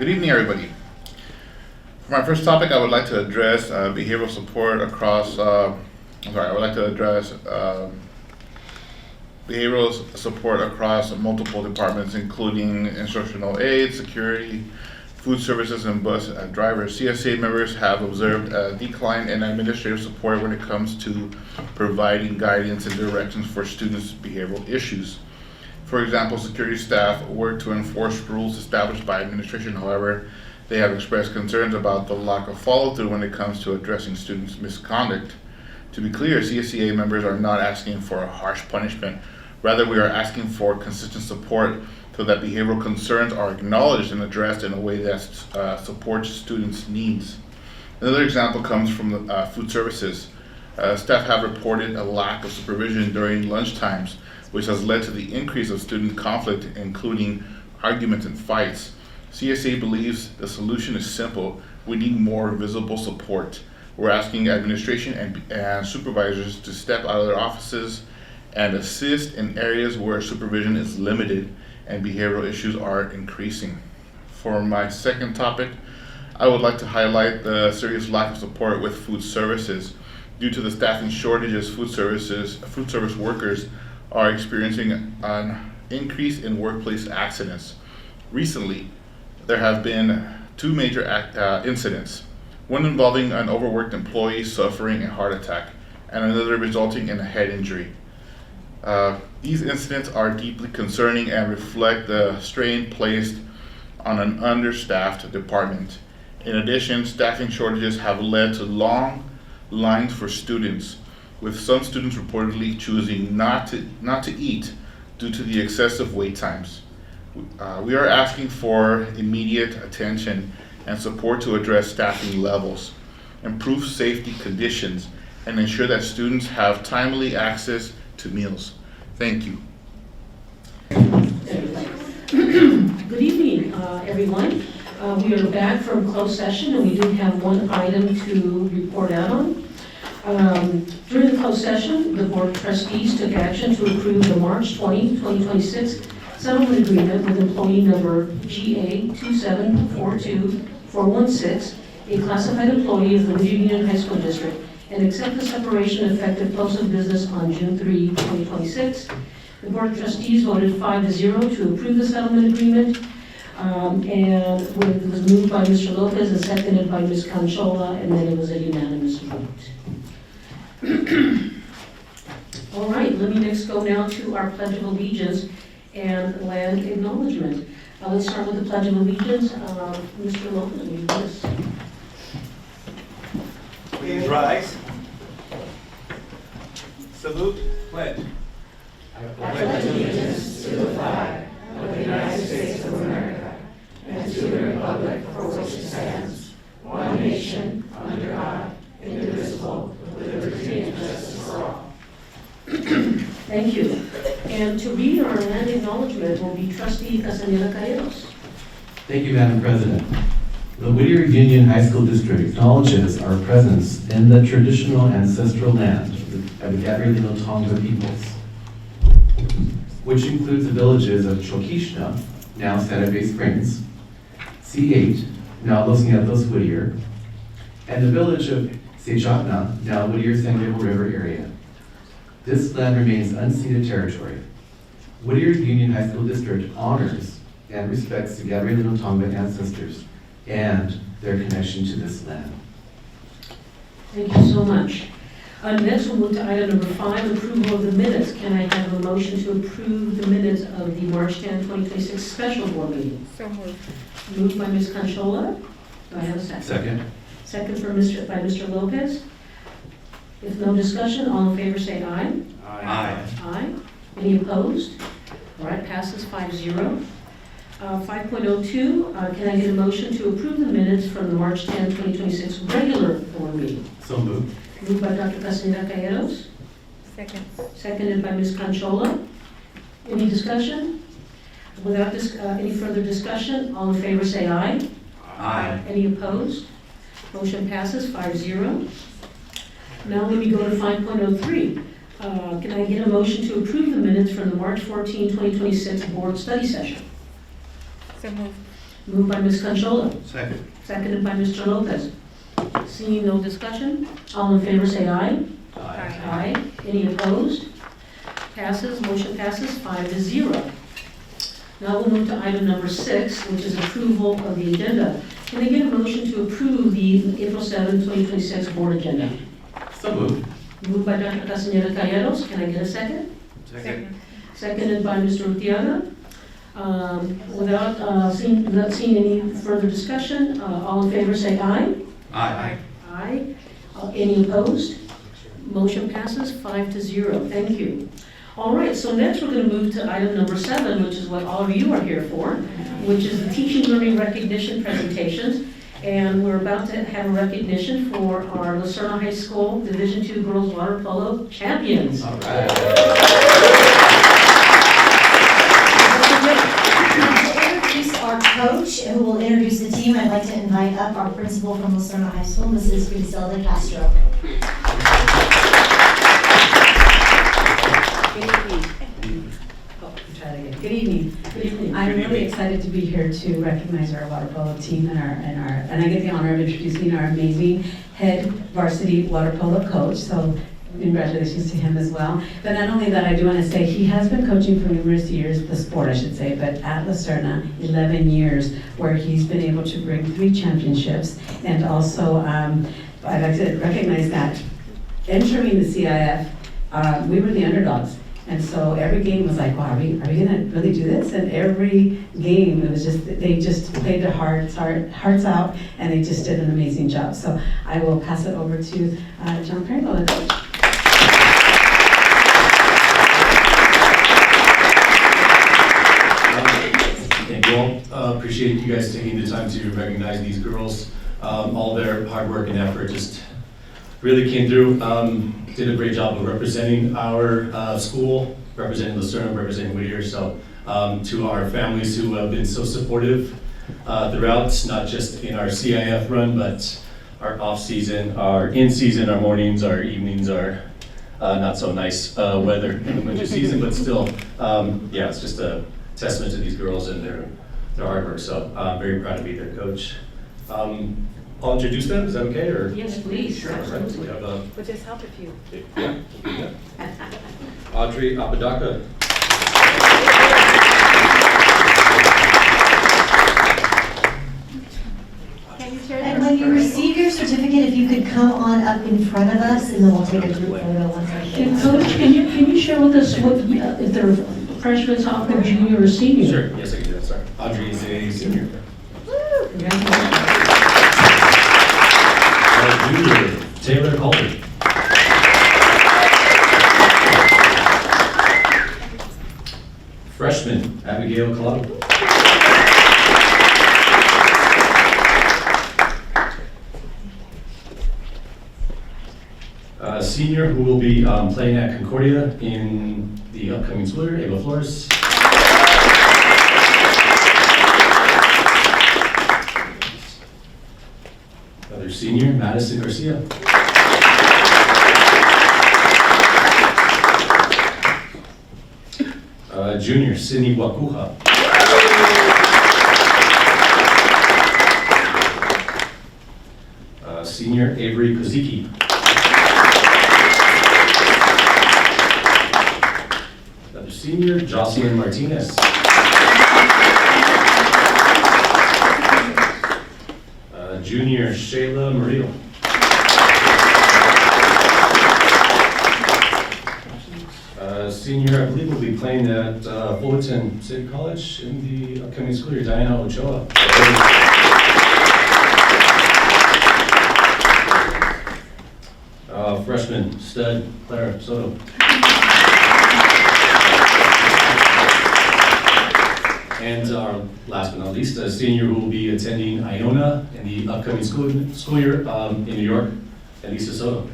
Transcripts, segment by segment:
Good evening, everybody. For my first topic, I would like to address behavioral support across. I would like to address behavioral support across multiple departments, including instructional aid, security, food services, and bus drivers. CSEA members have observed a decline in administrative support when it comes to providing guidance and directions for students' behavioral issues. For example, security staff work to enforce rules established by administration. However, they have expressed concerns about the lack of follow-through when it comes to addressing students' misconduct. To be clear, CSEA members are not asking for a harsh punishment. Rather, we are asking for consistent support so that behavioral concerns are acknowledged and addressed in a way that supports students' needs. Another example comes from food services. Staff have reported a lack of supervision during lunch times, which has led to the increase of student conflict, including arguments and fights. CSA believes the solution is simple. We need more visible support. We're asking administration and supervisors to step out of their offices and assist in areas where supervision is limited and behavioral issues are increasing. For my second topic, I would like to highlight the serious lack of support with food services. Due to the staffing shortages, food service workers are experiencing an increase in workplace accidents. Recently, there have been two major incidents, one involving an overworked employee suffering a heart attack and another resulting in a head injury. These incidents are deeply concerning and reflect the strain placed on an understaffed department. In addition, staffing shortages have led to long lines for students, with some students reportedly choosing not to eat due to the excessive wait times. We are asking for immediate attention and support to address staffing levels, improve safety conditions, and ensure that students have timely access to meals. Thank you. Good evening, everyone. We are back from closed session, and we do have one item to report out on. During the closed session, the Board of Trustees took action to approve the March 20, 2026 settlement agreement with employee number GA2742416, a classified employee of the Whittier Union High School District, and accept the separation effective close of business on June 3, 2026. The Board of Trustees voted 5-0 to approve the settlement agreement, and it was moved by Mr. Lopez and seconded by Ms. Conchola, and then it was a unanimous vote. All right, let me next go now to our Pledge of Allegiance and land acknowledgement. Let's start with the Pledge of Allegiance. Mr. Lopez, will you lead us? Please rise. Salute. Pledge. I pledge allegiance to the flag of the United States of America and to the republic for which it stands, one nation, under God, indivisible, with liberty and justice for all. Thank you. And to read our land acknowledgement will be Trustee Casanera Calleros. Thank you, Madam President. The Whittier Union High School District acknowledges our presence in the traditional ancestral land of the Gabrielino Tonga peoples, which includes the villages of Chokishna, now Santa Fe Springs, C8, now Los Nietos Whittier, and the village of Sechakna, now Whittier San Gabriel River area. This land remains unceded territory. Whittier Union High School District honors and respects the Gabrielino Tonga ancestors and their connection to this land. Thank you so much. Next, we'll move to item number 5, approval of the minutes. Can I have a motion to approve the minutes of the March 10, 2026 special board meeting? So moved. Moved by Ms. Conchola. Do I have a second? Second. Second by Mr. Lopez. If no discussion, all in favor say aye. Aye. Aye. Any opposed? All right, passes 5-0. 5.02, can I get a motion to approve the minutes from the March 10, 2026 regular board meeting? So moved. Moved by Dr. Casanera Calleros. Second. Seconded by Ms. Conchola. Any discussion? Without any further discussion, all in favor say aye. Aye. Any opposed? Motion passes 5-0. Now let me go to 5.03. Can I get a motion to approve the minutes from the March 14, 2026 board study session? So moved. Moved by Ms. Conchola, Second. seconded by Mr. Lopez. Seeing no discussion, all in favor say aye. Aye. Any opposed? Passes, motion passes 5-0. Now we'll move to item number 6, which is approval of the agenda. Can I get a motion to approve the April 7, 2026 board agenda? So moved. Moved by Dr. Castaneda Calleros. Can I get a second? Second. Seconded by Mr. Urtiaga. Without seeing any further discussion, all in favor say aye. Aye. Aye. Any opposed? Motion passes 5-0. Thank you. All right, so next we're going to move to item number 7, which is what all of you are here for, which is the teaching learning recognition presentations. And we're about to have a recognition for our Lucerna High School Division II Girls Water Polo champions. All right. To introduce our coach, who will introduce the team, I'd like to invite up our principal from Lucerna High School, Mrs. Griselda Castro. Good evening. Try that again. Good evening. Good evening. I'm really excited to be here to recognize our water polo team and I get the honor of introducing our amazing head varsity water polo coach. So congratulations to him as well. But not only that, I do want to say he has been coaching for numerous years, the sport I should say, but at Lucerna, 11 years, where he's been able to bring 3 championships. And also, I'd like to recognize that entering the CIF, we were the underdogs. And so every game was like, wow, are we gonna really do this? And every game, it was just, they just played their hearts out, and they just did an amazing job. So I will pass it over to John Pringle, the coach. Thank you all. Appreciate you guys taking the time to recognize these girls. All their hard work and effort just really came through. Did a great job of representing our school, representing Lucerna, representing Whittier. So to our families who have been so supportive throughout, not just in our CIF run, but our off season, our in season, our mornings, our evenings, our not so nice weather in the winter season, but still, yeah, it's just a testament to these girls and their hard work. So I'm very proud to be their coach. I'll introduce them. Is that okay? Or Yes, please. sure. All right. So we have Would this help if you? yeah, we'll do that. Audrey Apodaca. And when you receive your certificate, if you could come on up in front of us, and then we'll take a group photo once I get And it. Coach, can you share with us what, if they're freshman, sophomore, junior, or senior? Sure. Yes, I can do that. Sorry. Audrey is a senior. Congratulations. Junior Taylor Calder. Freshman Abigail Collado. Senior who will be playing at Concordia in the upcoming school year, Ava Flores. Another senior, Madison Garcia. Junior, Sydney Wakuha. Senior, Avery Kozicki. Another senior, Jocelyn Martinez. Junior, Shayla Murillo. Senior, I believe, will be playing at Fullerton City College in the upcoming school year, Diana Ochoa. Freshman, stud, Clara Soto. And our last but not least, a senior who will be attending Iona in the upcoming school year in New York, Elisa Soto.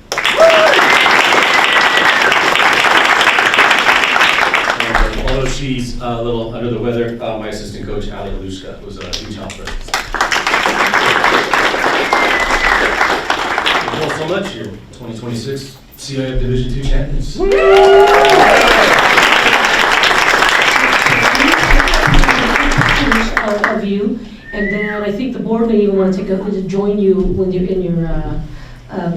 And although she's a little under the weather, my assistant coach, Ali Alushka, was a huge help for us. Thank you all so much. You're 2026 CIF Division II champions. Of you, And then I think the board may even want to join you when you're in your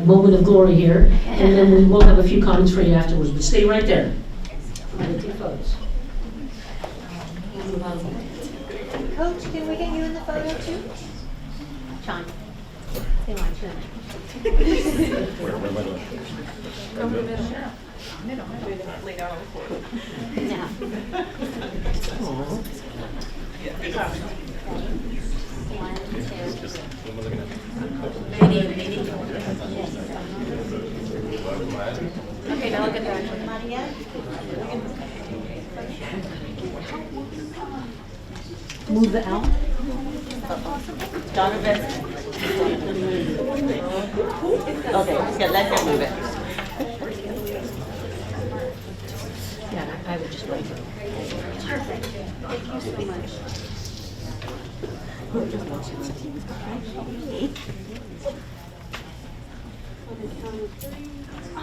moment of glory here. And then we will have a few comments for you afterwards, but stay right there. I'm going to take photos. Coach, can we get you in the photo too? Sean. They want you. Yeah. Okay, now look at that. Maria? Move the L. Donovan. Okay, yeah, let him move it. Yeah, I would just wait. Perfect. Thank you so much.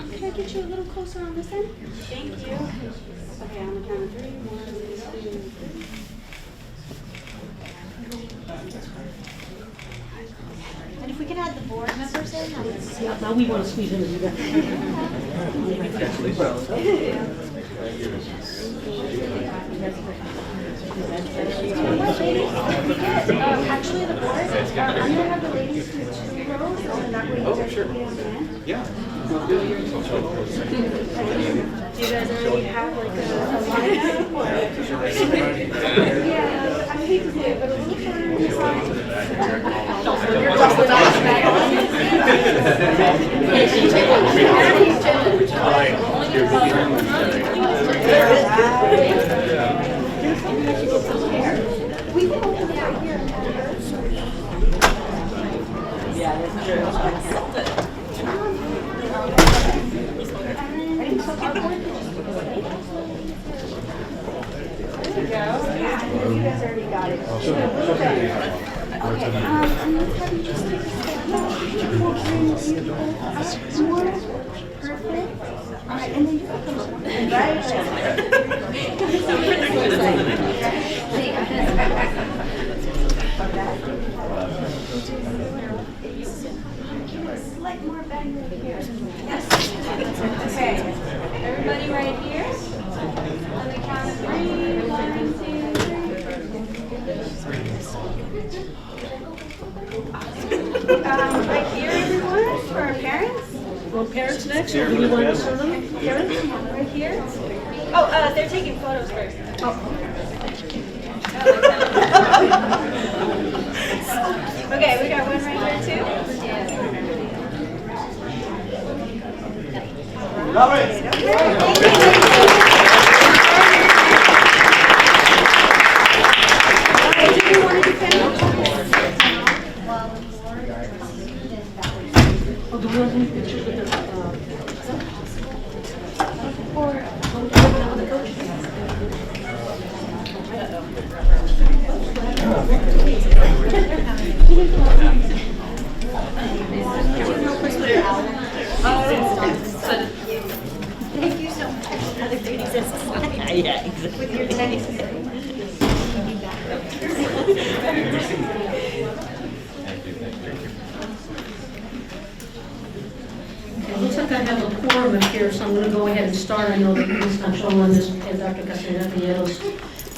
Can I get you a little closer on this end? Thank you. Okay, on the count of 3. 1, 2, 3. And if we can add the board members in, that would be. Now we want to squeeze in and do that. Actually, the board, I'm going to have the ladies do 2 rows, and that way you guys can be on the end. Yeah. Do you guys already have like a lineup? Or? Yeah, I hate to say it, but a little shorter on the We can open it out here. Yeah, that's true. Yeah, you guys already got it. Okay, and let's have you just take a step back. Perfect. All right, and then you can come Slight more bend here. Yes. Okay. Everybody right here. On the count of 3. 1, 2, 3. Right here, everyone, for our parents. Well, parents next, or do you want to serve them? Parents, right here. Oh, they're taking photos first. Okay, we got one right here too. Robert. Oh, do we want to take pictures with the, Thank you so much. Other ladies Yeah, exactly. with your tennis. It looks like I have a quorum up here, so I'm going to go ahead and start. I know that Ms. Conchola and Dr. Castellanos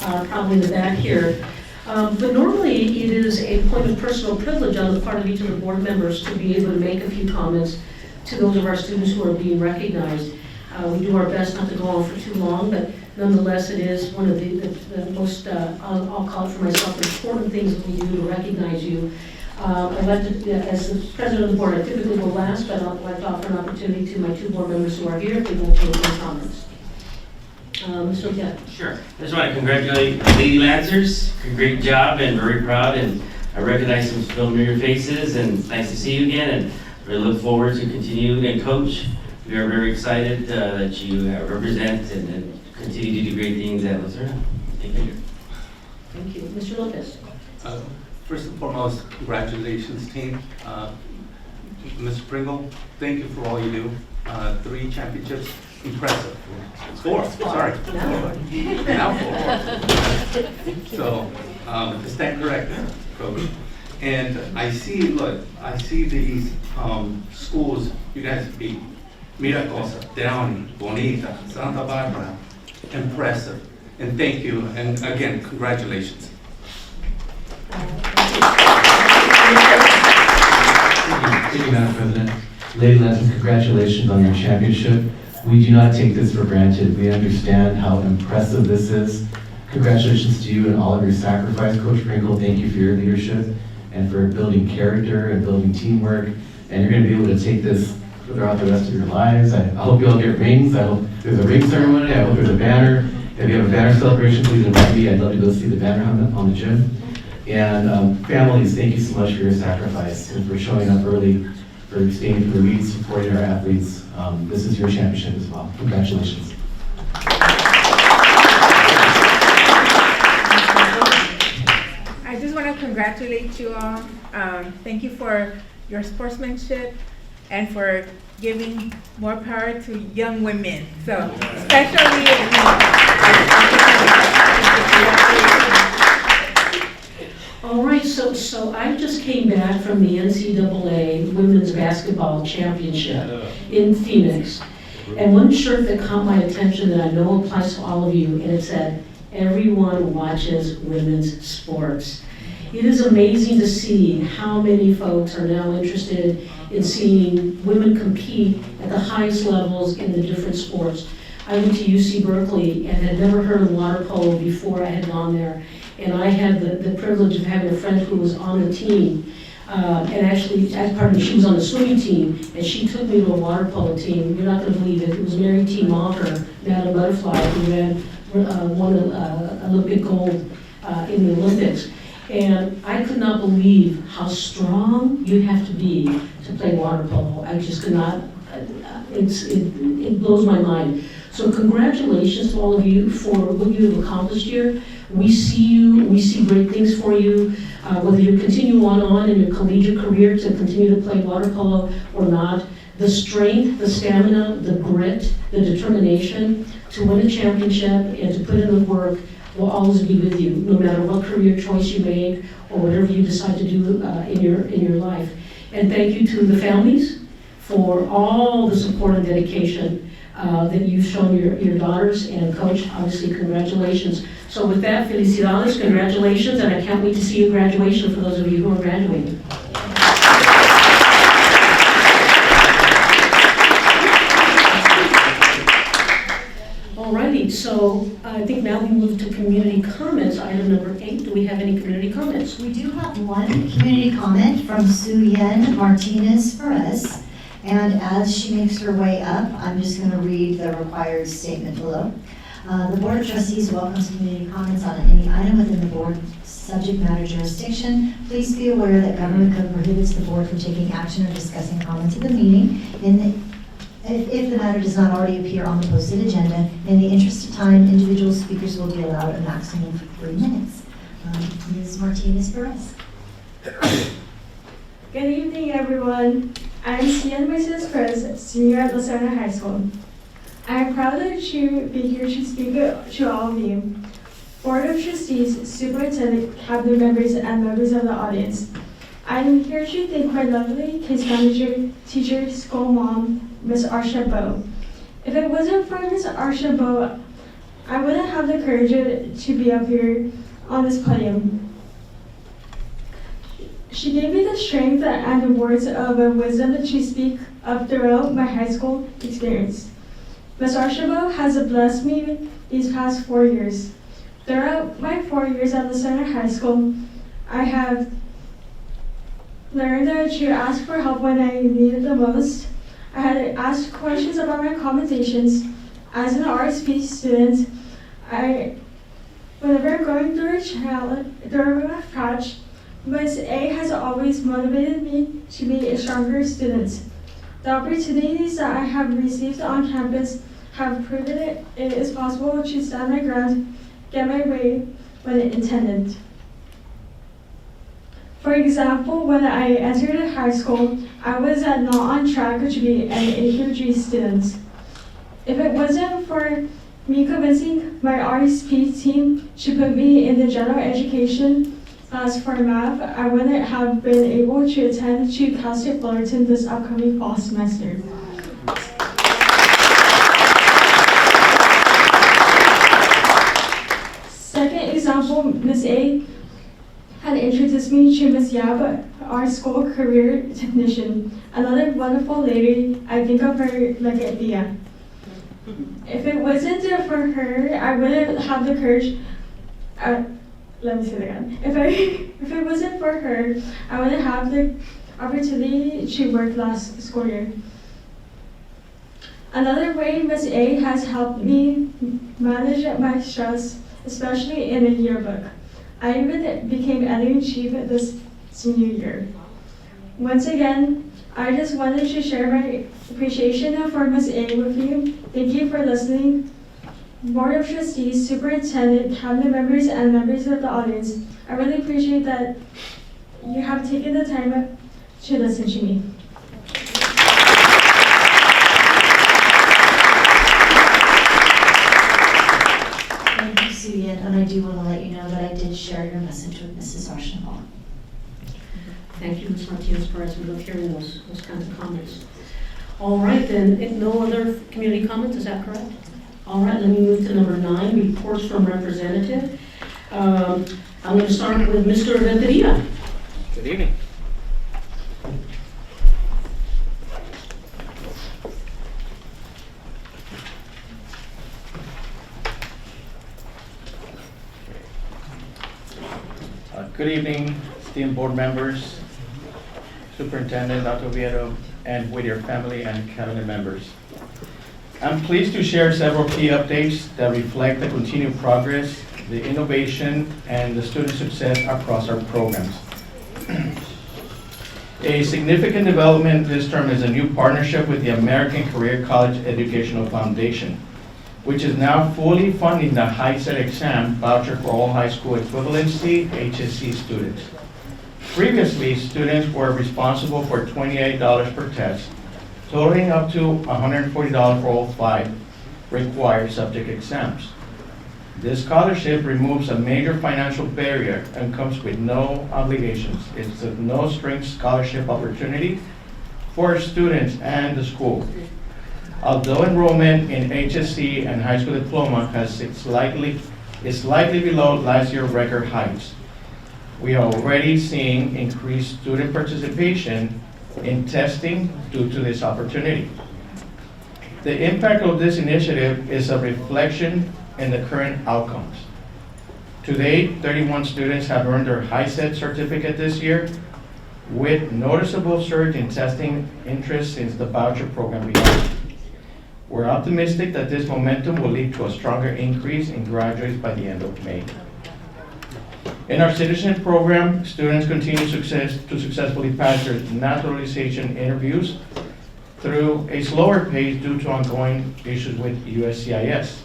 are probably in the back here. But normally, it is a point of personal privilege on the part of each of the board members to be able to make a few comments to those of our students who are being recognized. We do our best not to go on for too long, but nonetheless, it is one of the most, I'll call it for myself, important things that we do to recognize you. I'd like to, as the president of the board, I typically go last, but I'd like to offer an opportunity to my 2 board members who are here if they'd like to make any comments. Mr. O'Keefe. Sure. I just want to congratulate Lady Lancers. Great job and very proud. And I recognize some familiar faces and it's nice to see you again. And we look forward to continuing and coach. We are very excited that you represent and continue to do great things at Lucerna. Thank you. Thank you. Mr. Lopez. First and foremost, congratulations, team. Mr. Pringle, thank you for all you do. 3 championships, impressive. 4, sorry. Now 4. So, is that correct? Coach. And I see, look, I see these schools you guys beat. Miracosa, Downey, Bonita, Santa Barbara. Impressive. And thank you. And again, congratulations. Thank you, Madam President. Lady Lansing, congratulations on your championship. We do not take this for granted. We understand how impressive this is. Congratulations to you and all of your sacrifice. Coach Pringle, thank you for your leadership and for building character and building teamwork. And you're going to be able to take this throughout the rest of your lives. I hope you all get rings. I hope there's a ring ceremony. I hope there's a banner. If you have a banner celebration, please invite me. I'd love to go see the banner on the gym. And families, thank you so much for your sacrifice and for showing up early, for staying for the week, supporting our athletes. This is your championship as well. Congratulations. I just want to congratulate you all. Thank you for your sportsmanship and for giving more power to young women. So, especially All right, so I just came back from the NCAA Women's Basketball Championship in Phoenix. And one shirt that caught my attention that I know applies to all of you, and it said, "Everyone watches women's sports." It is amazing to see how many folks are now interested in seeing women compete at the highest levels in the different sports. I went to UC Berkeley and had never heard of water polo before I had gone there. And I had the privilege of having a friend who was on the team. And actually, she was on the swimming team, and she took me to a water polo team. You're not going to believe it. It was Mary T. Mocker, Madam Butterfly, who won Olympic gold in the Olympics. And I could not believe how strong you have to be to play water polo. I just could not, it blows my mind. So congratulations to all of you for what you have accomplished here. We see you, we see great things for you. Whether you continue on in your collegiate career to continue to play water polo or not, the strength, the stamina, the grit, the determination to win a championship and to put in the work will always be with you, no matter what career choice you make or whatever you decide to do in your life. And thank you to the families for all the support and dedication that you've shown your daughters, and Coach, obviously congratulations. So with that, felicidades, congratulations, and I can't wait to see your graduation for those of you who are graduating. Alrighty, so I think now we move to community comments, item number 8. Do we have any community comments? We do have one community comment from Suyen Martinez Perez. And as she makes her way up, I'm just going to read the required statement below. The Board of Trustees welcomes community comments on any item within the board subject matter jurisdiction. Please be aware that government code prohibits the board from taking action or discussing comments at the meeting if the matter does not already appear on the posted agenda. In the interest of time, individual speakers will be allowed a maximum of 3 minutes. Ms. Martinez Perez. Good evening, everyone. I'm Sian Mrs. Perez, senior at Lasarna High School. I am proud to be here to speak to all of you. Board of Trustees, Superintendent, Cabinet members, and members of the audience. I am here to thank my lovely case manager, teacher, school mom, Ms. Arsha Bowe. If it wasn't for Ms. Arsha Bowe, I wouldn't have the courage to be up here on this podium. She gave me the strength and the words of wisdom to speak up throughout my high school experience. Ms. Arsha Bowe has blessed me these past 4 years. Throughout my 4 years at Lasarna High School, I have learned to ask for help when I needed the most. I had to ask questions about my accommodations. As an RSP student, whenever I'm going through a challenge, through a patch, Ms. A has always motivated me to be a stronger student. The opportunities that I have received on campus have proven it is possible to stand my ground, get my way when intended. For example, when I entered high school, I was not on track to be an AQG student. If it wasn't for me convincing my RSP team to put me in the general education class for math, I wouldn't have been able to attend to Cal State Fullerton this upcoming fall semester. Second example, Ms. A had introduced me to Ms. Yab, our school career technician. Another wonderful lady, I think of her like a Thea. If it wasn't for her, I wouldn't have the courage. Let me say that again. If it wasn't for her, I wouldn't have the opportunity to work last school year. Another way Ms. A has helped me manage my stress, especially in a yearbook. I even became editor-in-chief this senior year. Once again, I just wanted to share my appreciation for Ms. A with you. Thank you for listening. Board of Trustees, Superintendent, cabinet members, and members of the audience, I really appreciate that you have taken the time to listen to me. Thank you, Suyan, and I do want to let you know that I did share your message with Mrs. Archambault. Thank you, Ms. Martinez-Perez. We love hearing those kinds of comments. All right, then, if no other community comments, is that correct? All right, let me move to number 9, reports from representative. I'm going to start with Mr. Renteria. Good evening. Good evening, esteemed board members, Superintendent Dr. Oviedo, and with your family and cabinet members. I'm pleased to share several key updates that reflect the continued progress, the innovation, and the student success across our programs. A significant development this term is a new partnership with the American Career College Educational Foundation, which is now fully funding the HiSET exam voucher for all high school equivalency HSC students. Previously, students were responsible for $28 per test, totaling up to $140 for all 5 required subject exams. This scholarship removes a major financial barrier and comes with no obligations. It's a no-strings scholarship opportunity for students and the school. Although enrollment in HSC and high school diploma is slightly below last year's record heights, we are already seeing increased student participation in testing due to this opportunity. The impact of this initiative is a reflection in the current outcomes. To date, 31 students have earned their HiSET certificate this year, with noticeable surge in testing interest since the voucher program began. We're optimistic that this momentum will lead to a stronger increase in graduates by the end of May. In our citizenship program, students continue to successfully pass their naturalization interviews through a slower pace due to ongoing issues with USCIS.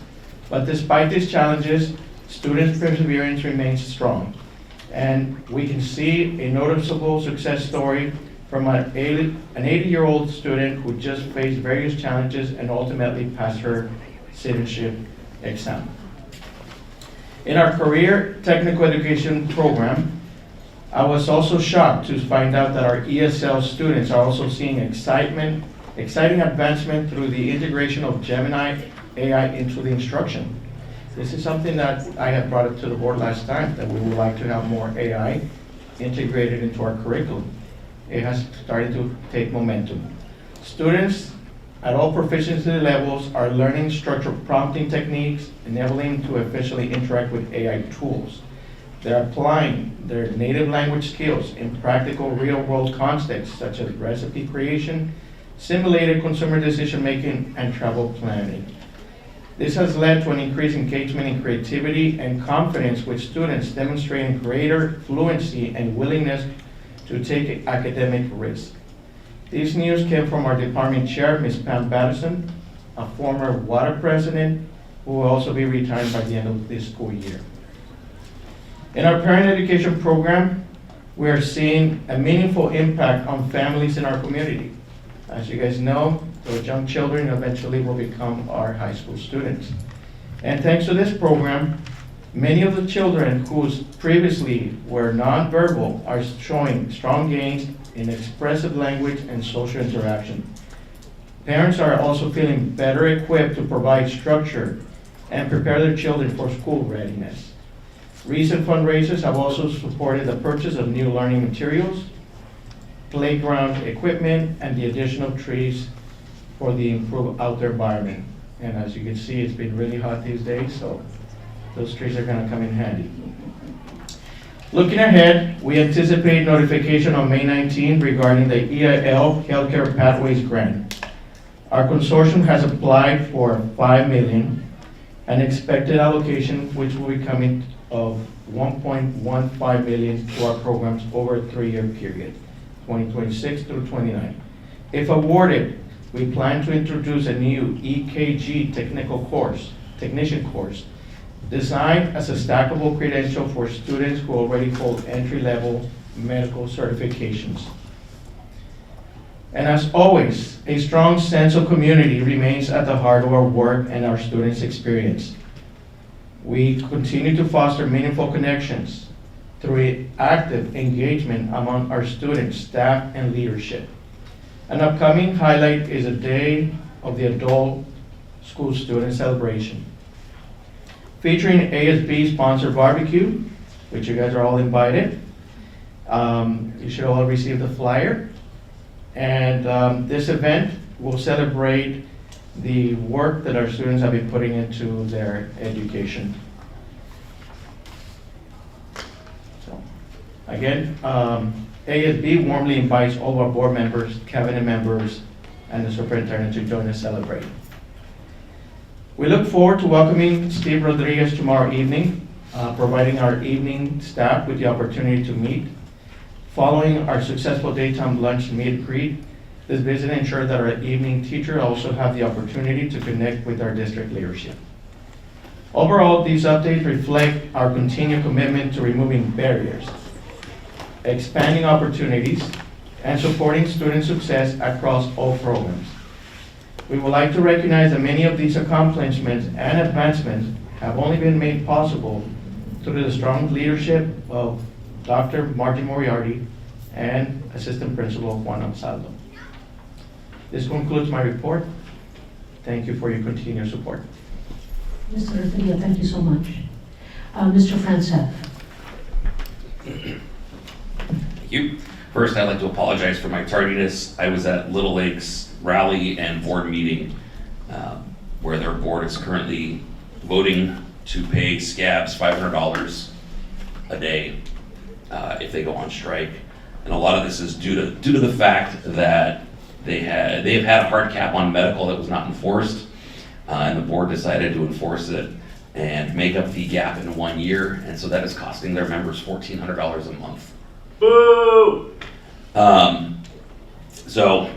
But despite these challenges, students' perseverance remains strong. And we can see a noticeable success story from an 80-year-old student who just faced various challenges and ultimately passed her citizenship exam. In our career technical education program, I was also shocked to find out that our ESL students are also seeing exciting advancement through the integration of Gemini AI into the instruction. This is something that I had brought up to the board last time, that we would like to have more AI integrated into our curriculum. It has started to take momentum. Students at all proficiency levels are learning structured prompting techniques, enabling to efficiently interact with AI tools. They're applying their native language skills in practical real-world contexts such as recipe creation, simulated consumer decision-making, and travel planning. This has led to an increased engagement in creativity and confidence, with students demonstrating greater fluency and willingness to take academic risks. This news came from our department chair, Ms. Pam Patterson, a former WADA president, who will also be retiring by the end of this school year. In our parent education program, we are seeing a meaningful impact on families in our community. As you guys know, those young children eventually will become our high school students. And thanks to this program, Many of the children who previously were nonverbal are showing strong gains in expressive language and social interaction. Parents are also feeling better equipped to provide structure and prepare their children for school readiness. Recent fundraisers have also supported the purchase of new learning materials, playground equipment, and the addition of trees for the improved outdoor environment. And as you can see, it's been really hot these days, so those trees are gonna come in handy. Looking ahead, we anticipate notification on May 19 regarding the EIL Healthcare Pathways Grant. Our consortium has applied for $5 million, an expected allocation which will be coming of $1.15 million to our programs over a 3-year period, 2026 through 29. If awarded, we plan to introduce a new EKG technician course, designed as a stackable credential for students who already hold entry-level medical certifications. And as always, a strong sense of community remains at the heart of our work and our students' experience. We continue to foster meaningful connections through active engagement among our students, staff, and leadership. An upcoming highlight is a day of the adult school student celebration, featuring ASB-sponsored barbecue, which you guys are all invited. You should all receive the flyer. And this event will celebrate the work that our students have been putting into their education. So, again, ASB warmly invites all of our board members, cabinet members, and the superintendent to join us celebrate. We look forward to welcoming Steve Rodriguez tomorrow evening, providing our evening staff with the opportunity to meet. Following our successful daytime lunch meet and greet, this visit ensured that our evening teacher also have the opportunity to connect with our district leadership. Overall, these updates reflect our continued commitment to removing barriers, expanding opportunities, and supporting student success across all programs. We would like to recognize that many of these accomplishments and advancements have only been made possible through the strong leadership of Dr. Margie Moriarty and Assistant Principal Juan Ansaldo. This concludes my report. Thank you for your continued support. Mr. Renteria, thank you so much. Mr. Francev. Thank you. First, I'd like to apologize for my tardiness. I was at Little Lake's rally and board meeting where their board is currently voting to pay scabs $500 a day if they go on strike. And a lot of this is due to the fact that they've had a hard cap on medical that was not enforced, and the board decided to enforce it and make up the gap in 1 year, and so that is costing their members $1,400 a month. Boo! So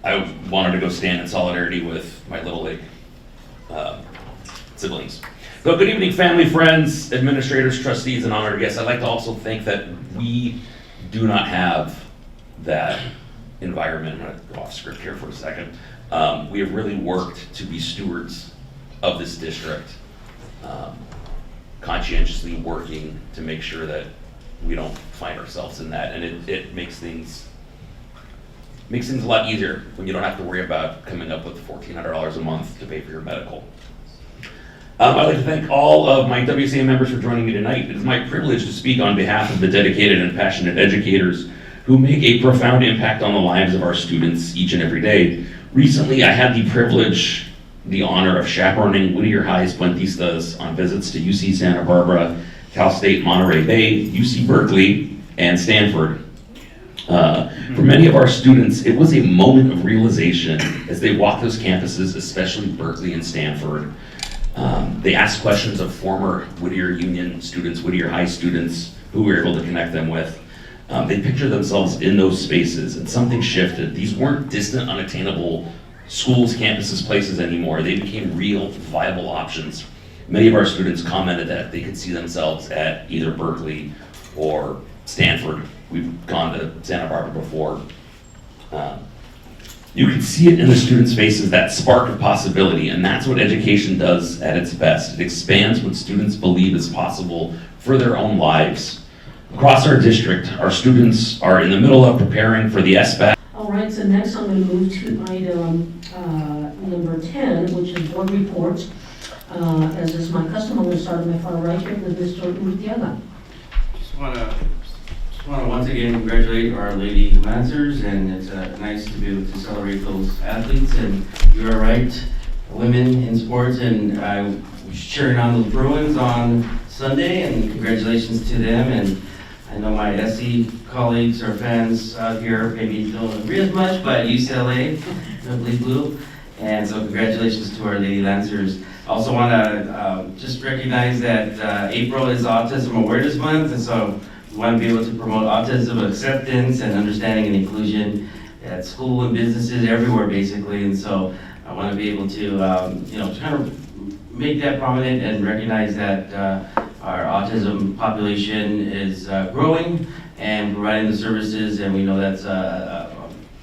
I wanted to go stand in solidarity with my Little Lake siblings. So good evening, family, friends, administrators, trustees, and honored guests. I'd like to also think that we do not have that environment. I'm going to go off script here for a second. We have really worked to be stewards of this district, conscientiously working to make sure that we don't find ourselves in that, and it makes things a lot easier when you don't have to worry about coming up with $1,400 a month to pay for your medical. I'd like to thank all of my WCA members for joining me tonight. It is my privilege to speak on behalf of the dedicated and passionate educators who make a profound impact on the lives of our students each and every day. Recently, I had the privilege, the honor of chaperoning Whittier High's Cuentistas on visits to UC Santa Barbara, Cal State Monterey Bay, UC Berkeley, and Stanford. For many of our students, it was a moment of realization as they walked those campuses, especially Berkeley and Stanford. They asked questions of former Whittier Union students, Whittier High students, who we were able to connect them with. They pictured themselves in those spaces, and something shifted. These weren't distant, unattainable schools, campuses, places anymore. They became real, viable options. Many of our students commented that they could see themselves at either Berkeley or Stanford. We've gone to Santa Barbara before. You can see it in the students' faces, that spark of possibility, and that's what education does at its best. It expands what students believe is possible for their own lives. Across our district, our students are in the middle of preparing for the SBAC. All right, so next I'm going to move to item number 10, which is board reports. As is my custom, I'm going to start on my far right here with Mr. Urtiaga. Just want to once again congratulate our Lady Lancers, and it's nice to be able to celebrate those athletes. And you are right, women in sports, and I was cheering on the Bruins on Sunday, and congratulations to them. And I know my SC colleagues or fans out here maybe don't agree as much, but UCLA, Bleed Blue. And so congratulations to our Lady Lancers. I also want to just recognize that April is Autism Awareness Month, and so we want to be able to promote autism acceptance and understanding and inclusion at school and businesses everywhere, basically. And so I want to be able to, kind of make that prominent and recognize that our autism population is growing and providing the services, and we know that's a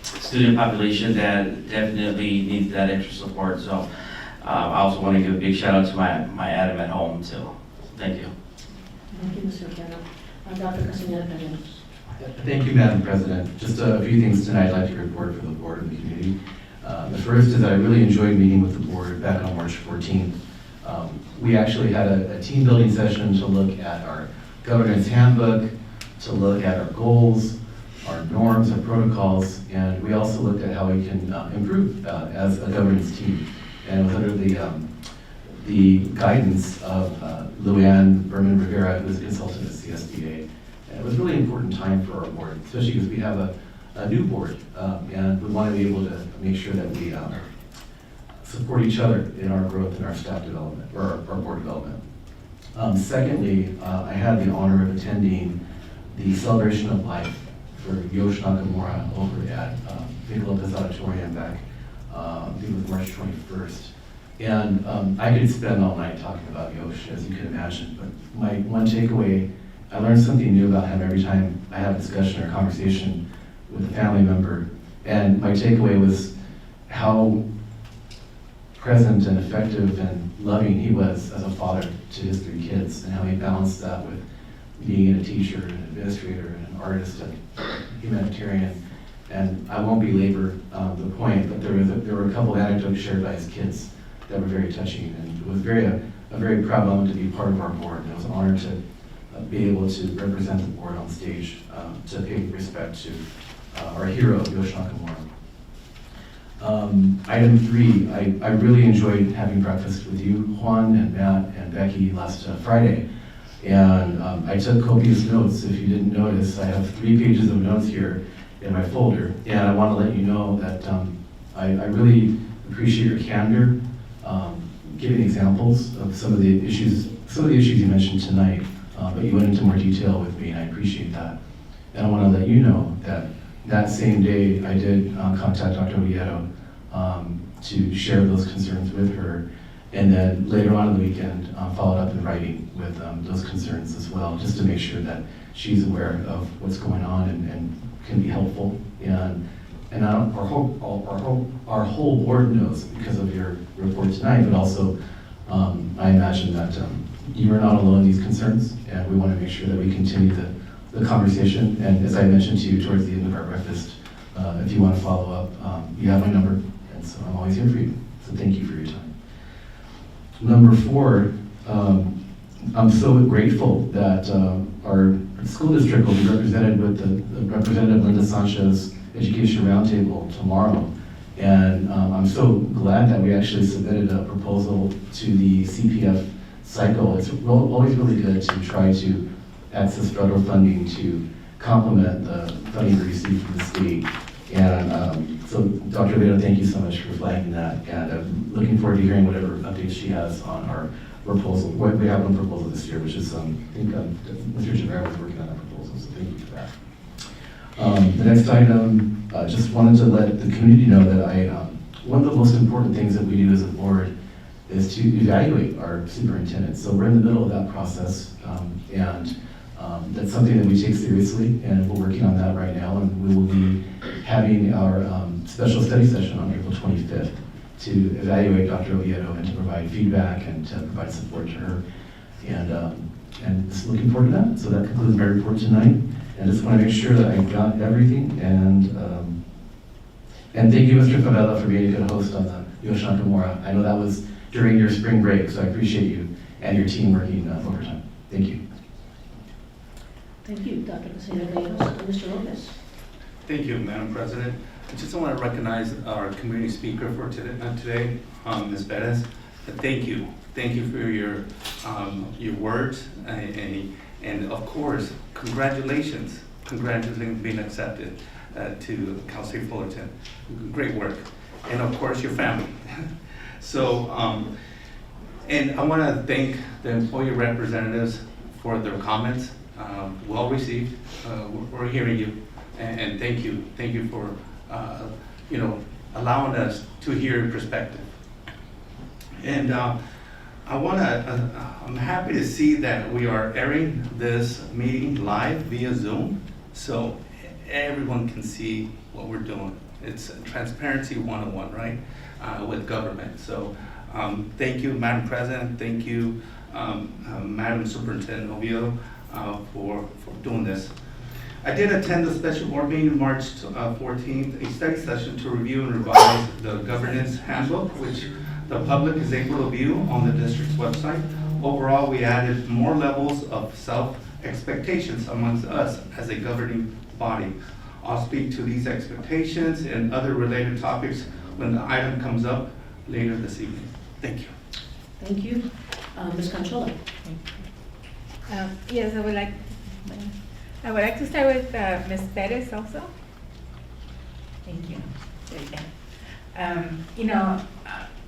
student population that definitely needs that extra support. So I also want to give a big shout out to my Adam at home too. Thank you. Thank you, Mr. Urtiaga. Dr. Castañeda. Thank you, Madam President. Just a few things tonight I'd like to report for the board and the community. The first is that I really enjoyed meeting with the board back on March 14th. We actually had a team building session to look at our governance handbook, to look at our goals, our norms and protocols, and we also looked at how we can improve as a governance team. And it was under the guidance of Luann Berman Rivera, who is a consultant at CSEA. And it was a really important time for our board, especially because we have a new board, and we want to be able to make sure that we support each other in our growth and our staff development, or our board development. Secondly, I had the honor of attending the Celebration of Life for Yosh Nakamura over at Big Lopez Auditorium back, I think it was March 21st. And I could spend all night talking about Yosh, as you can imagine, but my one takeaway, I learned something new about him every time I have a discussion or conversation with a family member. And my takeaway was how present and effective and loving he was as a father to his 3 kids, and how he balanced that with being a teacher, an administrator, an artist, and humanitarian. And I won't belabor the point, but there were a couple anecdotes shared by his kids that were very touching, and it was a very proud moment to be part of our board. It was an honor to be able to represent the board on stage to pay respect to our hero, Yosh Nakamura. Item 3, I really enjoyed having breakfast with you, Juan and Matt and Becky last Friday. And I took copious notes. If you didn't notice, I have 3 pages of notes here in my folder. And I want to let you know that I really appreciate your candor, giving examples of some of the issues you mentioned tonight, but you went into more detail with me, and I appreciate that. And I want to let you know that that same day I did contact Dr. Oviedo to share those concerns with her, and then later on in the weekend followed up in writing with those concerns as well, just to make sure that she's aware of what's going on and can be helpful. And our whole board knows because of your report tonight, but also I imagine that you are not alone in these concerns, and we want to make sure that we continue the conversation. And as I mentioned to you towards the end of our breakfast, if you want to follow up, you have my number, and so I'm always here for you. So thank you for your time. Number 4, I'm so grateful that our school district will be represented with the Representative Linda Sanchez Education Roundtable tomorrow. And I'm so glad that we actually submitted a proposal to the CPF cycle. It's always really good to try to access federal funding to complement the funding we receive from the state. And so Dr. Vito, thank you so much for flagging that. And I'm looking forward to hearing whatever updates she has on our proposal. We have one proposal this year, which is, I think Mr. Javert was working on that proposal, so thank you for that. The next item, just wanted to let the community know that one of the most important things that we do as a board is to evaluate our superintendent. So we're in the middle of that process, and that's something that we take seriously, and we're working on that right now, and we will be having our special study session on April 25th to evaluate Dr. Oviedo and to provide feedback and to provide support to her. And just looking forward to that. So that concludes my report tonight. And just want to make sure that I got everything. And thank you, Mr. Favela, for being a good host on the WUHSD Nakamura. I know that was during your spring break, so I appreciate you and your team working overtime. Thank you. Thank you, Dr. Cassandra-Rios. Mr. Lopez. Thank you, Madam President. I just want to recognize our community speaker for today, Ms. Perez. Thank you. Thank you for your words, and of course, congratulations being accepted to Cal State Fullerton. Great work. And of course, your family. So, and I want to thank the employee representatives for their comments. Well received. We're hearing you, and thank you. Thank you for allowing us to hear your perspective. And I'm happy to see that we are airing this meeting live via Zoom, so everyone can see what we're doing. It's transparency 101, right, with government. So thank you, Madam President. Thank you, Madam Superintendent Oviedo, for doing this. I did attend the special board meeting March 14th, a study session to review and revise the governance handbook, which the public is able to view on the district's website. Overall, we added more levels of self-expectations amongst us as a governing body. I'll speak to these expectations and other related topics when the item comes up later this evening. Thank you. Thank you. Ms. Conchola. Yes, I would like to start with Ms. Perez also. Thank you. There you go.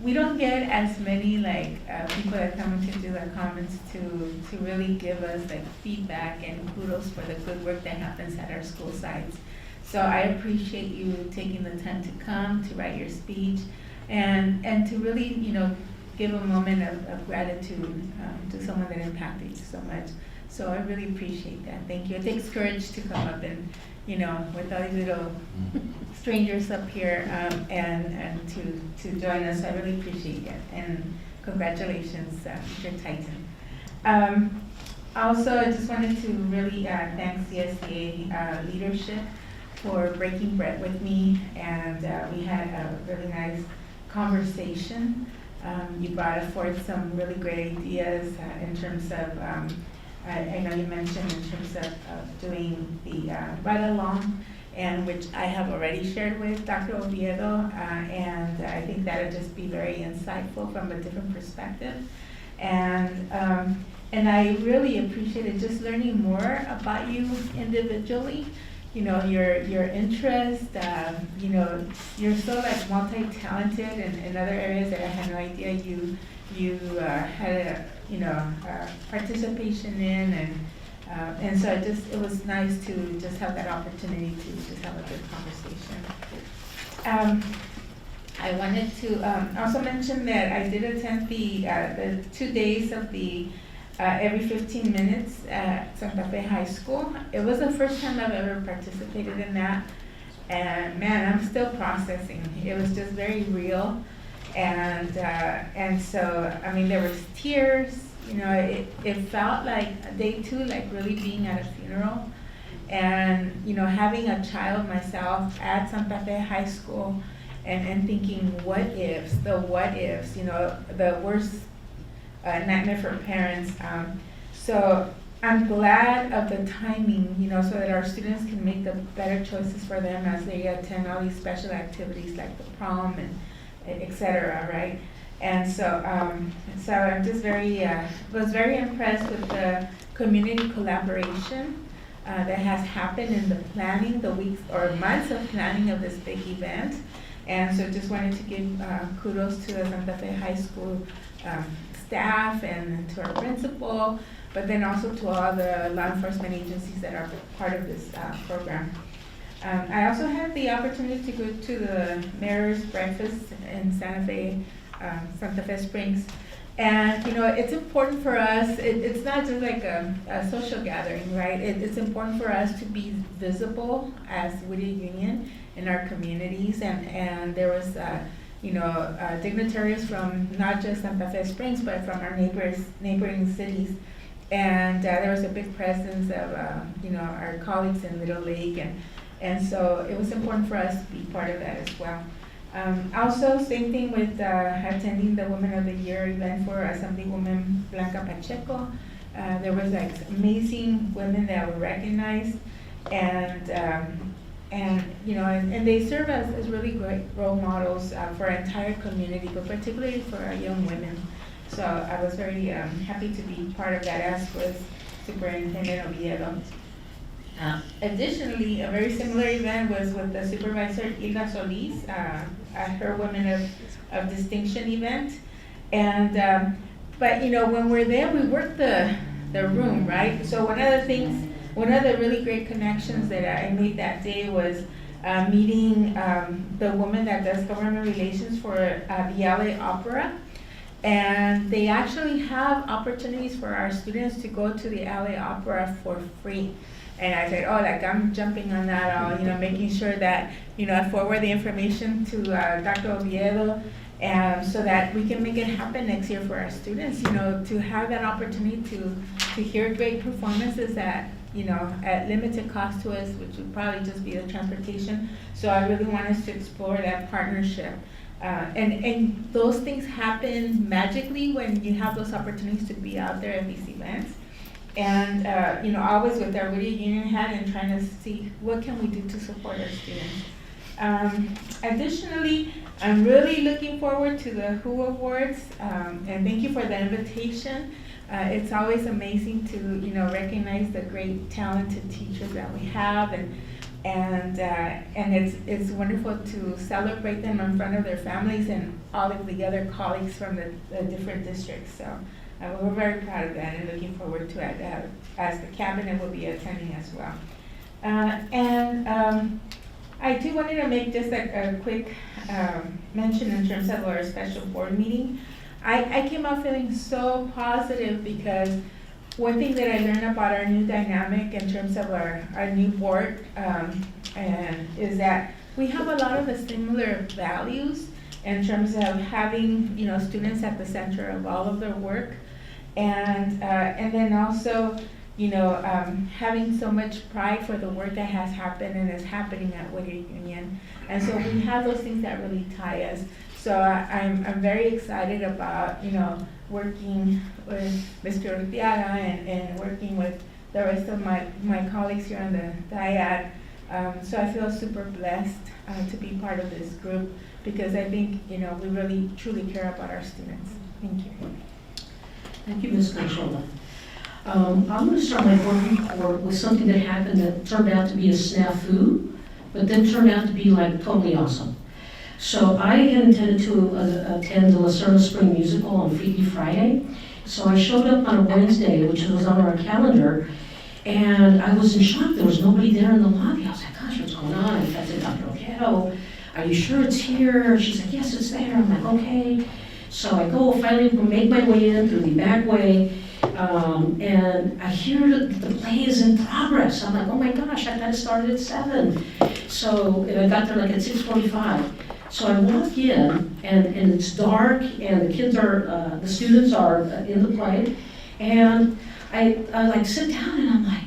We don't get as many people that come to do their comments to really give us feedback and kudos for the good work that happens at our school sites. So I appreciate you taking the time to come, to write your speech, and to really, give a moment of gratitude to someone that impacted you so much. So I really appreciate that. Thank you. It takes courage to come up and, with all these little strangers up here and to join us. I really appreciate it. And congratulations, Mr. Titan. Also, I just wanted to really thank CSEA leadership for breaking bread with me, and we had a really nice conversation. You brought forth some really great ideas in terms of, I know you mentioned in terms of doing the ride-along, and which I have already shared with Dr. Oviedo, and I think that would just be very insightful from a different perspective. And I really appreciated just learning more about you individually. Your interest, you're so multi-talented in other areas that I had no idea you had participation in, and so it was nice to just have that opportunity to just have a good conversation. I wanted to also mention that I did attend the 2 days of the every 15 minutes at Santa Fe High School. It was the first time I've ever participated in that, and man, I'm still processing. It was just very real, and so there was tears. It felt like day two, like really being at a funeral, and having a child myself at Santa Fe High School, and thinking what ifs, the worst nightmare for parents. So I'm glad of the timing, so that our students can make the better choices for them as they attend all these special activities like the prom and et cetera, right? And so, I'm just was very impressed with the community collaboration that has happened in the planning, the weeks or months of planning of this big event. And so just wanted to give kudos to the Santa Fe High School staff and to our principal, but then also to all the law enforcement agencies that are part of this program. I also had the opportunity to go to the mayor's breakfast in Santa Fe Springs. And it's important for us, it's not just like a social gathering, right? It's important for us to be visible as Whittier Union in our communities, and there was, dignitaries from not just Santa Fe Springs, but from our neighboring cities. And there was a big presence of, our colleagues in Little Lake, and so it was important for us to be part of that as well. Also, same thing with attending the Women of the Year event for Assemblywoman Blanca Pacheco. There was amazing women that were recognized, and they serve as really great role models for our entire community, but particularly for our young women. So I was very happy to be part of that, as was Superintendent Oviedo. Additionally, a very similar event was with the Supervisor Hilda Solis at her Women of Distinction event. And but when we're there, we work the room, right? So one of the really great connections that I made that day was meeting the woman that does government relations for the LA Opera. And they actually have opportunities for our students to go to the LA Opera for free. And I said, I'm jumping on that, making sure that, I forward the information to Dr. Oviedo, so that we can make it happen next year for our students, to have that opportunity to hear great performances at limited cost to us, which would probably just be the transportation. So I really want us to explore that partnership. And those things happen magically when you have those opportunities to be out there at these events. And, always with our Whittier Union hat and trying to see what can we do to support our students. Additionally, I'm really looking forward to the WHO Awards, and thank you for the invitation. It's always amazing to, recognize the great talented teachers that we have, and it's wonderful to celebrate them in front of their families and all of the other colleagues from the different districts. So we're very proud of that and looking forward to it, as the cabinet will be attending as well. I do wanted to make just a quick mention in terms of our special board meeting. I came out feeling so positive because one thing that I learned about our new dynamic in terms of our new board is that we have a lot of the similar values in terms of having students at the center of all of their work, and then also having so much pride for the work that has happened and is happening at Whittier Union. And so we have those things that really tie us. So I'm very excited about working with Mr. Urtiaga and working with the rest of my colleagues here on the dyad. So I feel super blessed to be part of this group, because I think we really truly care about our students. Thank you. Thank you, Ms. Conchola. I'm going to start my board report with something that happened that turned out to be a snafu, but then turned out to be totally awesome. So I had intended to attend the Lucerna Spring Musical on Freaky Friday. So I showed up on a Wednesday, which was on our calendar, and I was in shock. There was nobody there in the lobby. I was like, gosh, what's going on? I said, Dr. Oviedo, are you sure it's here? She's like, yes, it's there. I'm like, okay. So I go, finally make my way in through the back way, and I hear the play is in progress. I'm like, oh my gosh, I thought it started at 7. So and I got there at 6:45. So I walk in, and it's dark, and the students are in the play, and I sit down, and I'm like,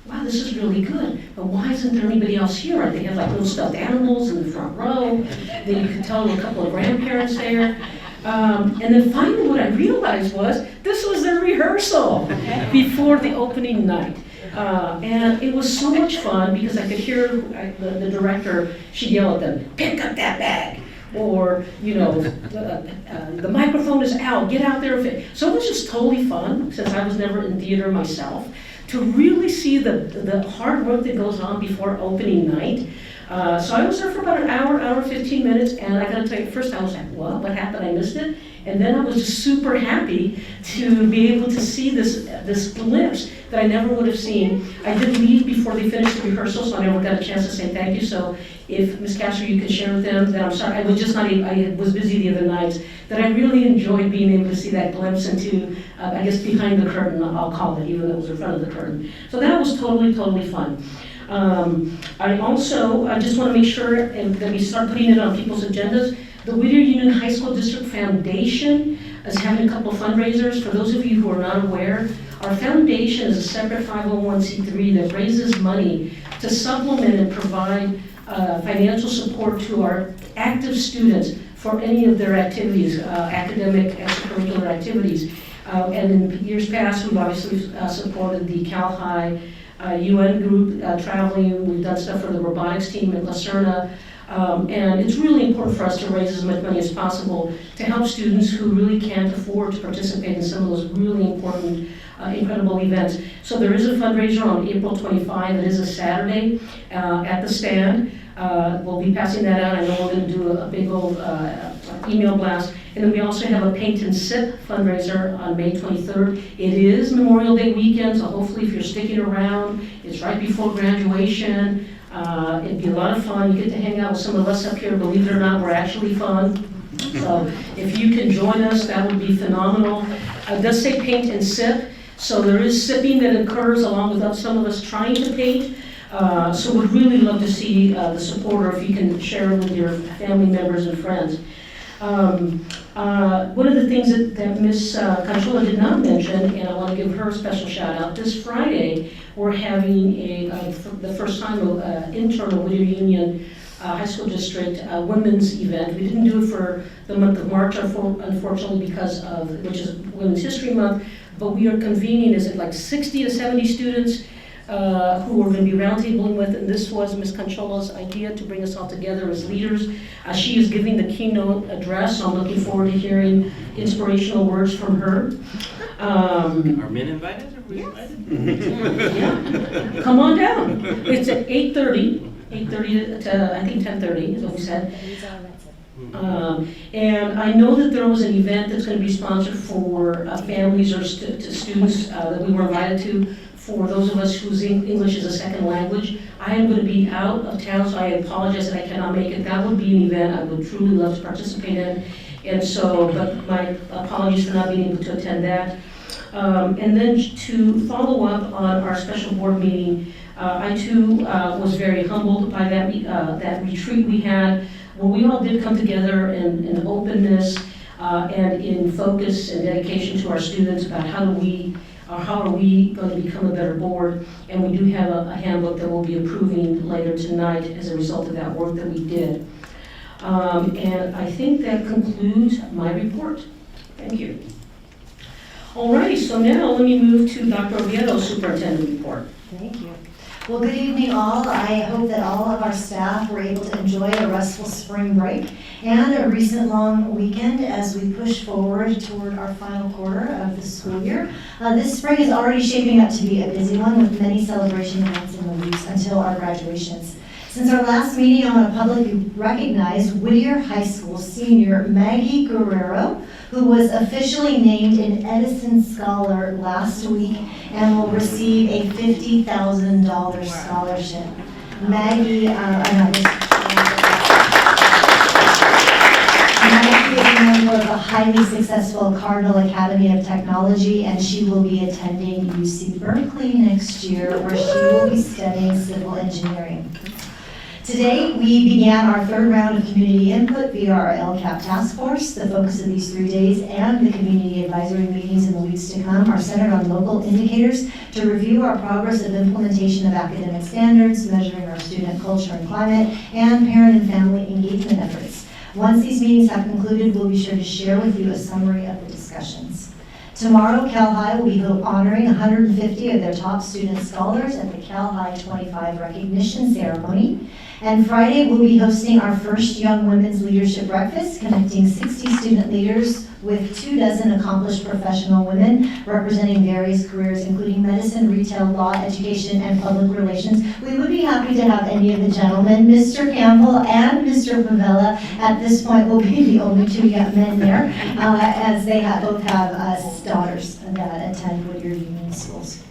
wow, this is really good, but why isn't there anybody else here? They have little stuffed animals in the front row. Then you could tell a couple of grandparents there. And then finally what I realized was this was the rehearsal before the opening night. And it was so much fun because I could hear the director, she'd yell at them, pick up that bag. Or, the microphone is out, get out there. So it was just totally fun, since I was never in theater myself, to really see the hard work that goes on before opening night. So I was there for about an hour 15 minutes, and I gotta tell you, first I was like, what happened? I missed it. And then I was just super happy to be able to see this glimpse that I never would have seen. I did leave before they finished the rehearsal, so I never got a chance to say thank you. So if Ms. Castro, you could share with them, then I'm sorry, I was just not able, I was busy the other nights, that I really enjoyed being able to see that glimpse into, I guess, behind the curtain, I'll call it, even though it was in front of the curtain. So that was totally, totally fun. I just want to make sure that we start putting it on people's agendas. The Whittier Union High School District Foundation is having a couple of fundraisers. For those of you who are not aware, our foundation is a separate 501c3 that raises money to supplement and provide financial support to our active students for any of their activities, academic, extracurricular activities. And in years past, we've obviously supported the Cal High UN group traveling. We've done stuff for the robotics team at La Serna. And it's really important for us to raise as much money as possible to help students who really can't afford to participate in some of those really important, incredible events. So there is a fundraiser on April 25. It is a Saturday at the stand. We'll be passing that out. I know we're going to do a big old email blast. And then we also have a Paint and Sip fundraiser on May 23rd. It is Memorial Day weekend, so hopefully if you're sticking around, it's right before graduation. It'd be a lot of fun. You get to hang out with some of us up here. Believe it or not, we're actually fun. So if you can join us, that would be phenomenal. It does say Paint and Sip, so there is sipping that occurs along with some of us trying to paint. So we'd really love to see the support, or if you can share it with your family members and friends. One of the things that Ms. Conchola did not mention, and I want to give her a special shout out, this Friday we're having the first time internal Whittier Union High School District women's event. We didn't do it for the month of March, unfortunately, which is Women's History Month, but we are convening, is it like 60 to 70 students who we're going to be roundtabling with, and this was Ms. Conchola's idea to bring us all together as leaders. She is giving the keynote address, so I'm looking forward to hearing inspirational words from her. Are men invited? Are we invited? Yeah. Come on down. It's at 8:30 to I think 10:30 is what we said. And I know that there was an event that's going to be sponsored for families or students that we were invited to. For those of us whose English is a second language, I am going to be out of town, so I apologize that I cannot make it. That would be an event I would truly love to participate in. And so, but my apologies for not being able to attend that. And then to follow up on our special board meeting, I too was very humbled by that retreat we had, where we all did come together in openness and in focus and dedication to our students about how are we going to become a better board. And we do have a handbook that we'll be approving later tonight as a result of that work that we did. And I think that concludes my report. Thank you. Alrighty, so now let me move to Dr. Oviedo's superintendent report. Thank you. Well, good evening all. I hope that all of our staff were able to enjoy a restful spring break and a recent long weekend as we push forward toward our final quarter of the school year. This spring is already shaping up to be a busy one with many celebration events in the weeks until our graduations. Since our last meeting, I want to publicly recognize Whittier High School senior Maggie Guerrero, who was officially named an Edison Scholar last week and will receive a $50,000 scholarship. Maggie, Maggie is a member of the highly successful Cardinal Academy of Technology, and she will be attending UC Berkeley next year, where she will be studying civil engineering. Today, we began our third round of community input via our LCAP task force. The focus of these 3 days and the community advisory meetings in the weeks to come are centered on local indicators to review our progress of implementation of academic standards, measuring our student culture and climate, and parent and family engagement efforts. Once these meetings have concluded, we'll be sure to share with you a summary of the discussions. Tomorrow, Cal High will be honoring 150 of their top student scholars at the Cal High 25 recognition ceremony. And Friday, we'll be hosting our first Young Women's Leadership Breakfast, connecting 60 student leaders with 24 accomplished professional women representing various careers, including medicine, retail, law, education, and public relations. We would be happy to have any of the gentlemen. Mr. Campbell and Mr. Pavella at this point will be the only two young men there, as they both have daughters that attend Whittier Union schools.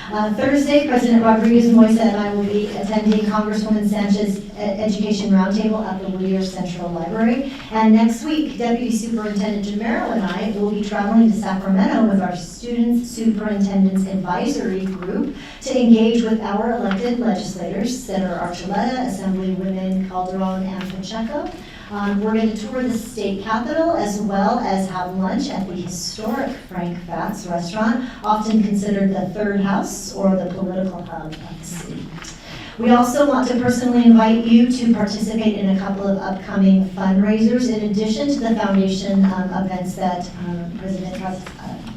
Thursday, President Rodriguez-Moisa and I will be attending Congresswoman Sanchez's Education Roundtable at the Whittier Central Library. And next week, Deputy Superintendent Jamero and I will be traveling to Sacramento with our Student Superintendent's Advisory Group to engage with our elected legislators, Senator Archuleta, Assemblywomen Calderon and Pacheco. We're going to tour the state capitol as well as have lunch at the historic Frank Fat's restaurant, often considered the third house or the political hub of the city. We also want to personally invite you to participate in a couple of upcoming fundraisers in addition to the foundation events that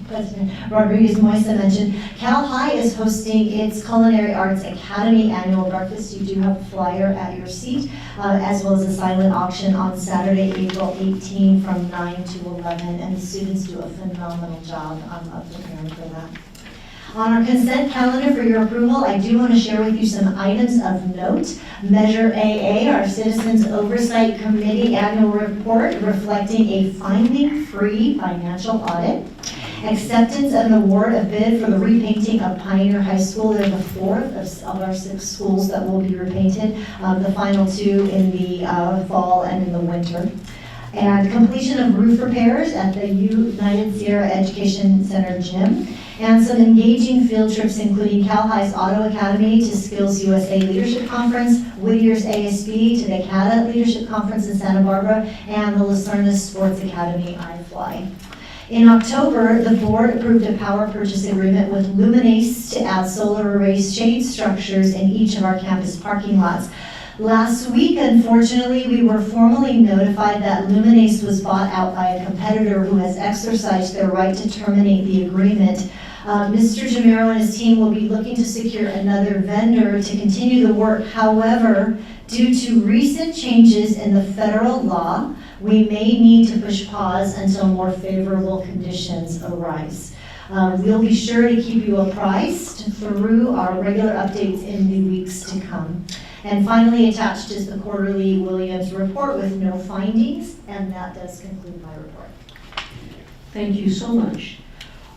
President Rodriguez-Moisa mentioned. Cal High is hosting its Culinary Arts Academy annual breakfast. You do have a flyer at your seat, as well as a silent auction on Saturday, April 18 from 9 to 11, and the students do a phenomenal job of preparing for that. On our consent calendar for your approval, I do want to share with you some items of note. Measure AA, our Citizens Oversight Committee annual report reflecting a finding-free financial audit. Acceptance of an award of bid for the repainting of Pioneer High School. They're the fourth of our 6 schools that will be repainted, the final 2 in the fall and in the winter. And completion of roof repairs at the United Sierra Education Center gym. And some engaging field trips including Cal High's Auto Academy to Skills USA Leadership Conference, Whittier's ASB to the CATA Leadership Conference in Santa Barbara, and the Lucerna Sports Academy iFly. In October, the board approved a power purchase agreement with Luminace to add solar array shade structures in each of our campus parking lots. Last week, unfortunately, we were formally notified that Luminace was bought out by a competitor who has exercised their right to terminate the agreement. Mr. Jamero and his team will be looking to secure another vendor to continue the work. However, due to recent changes in the federal law, we may need to push pause until more favorable conditions arise. We'll be sure to keep you apprised through our regular updates in the weeks to come. And finally, attached is the quarterly Williams report with no findings, and that does conclude my report. Thank you so much.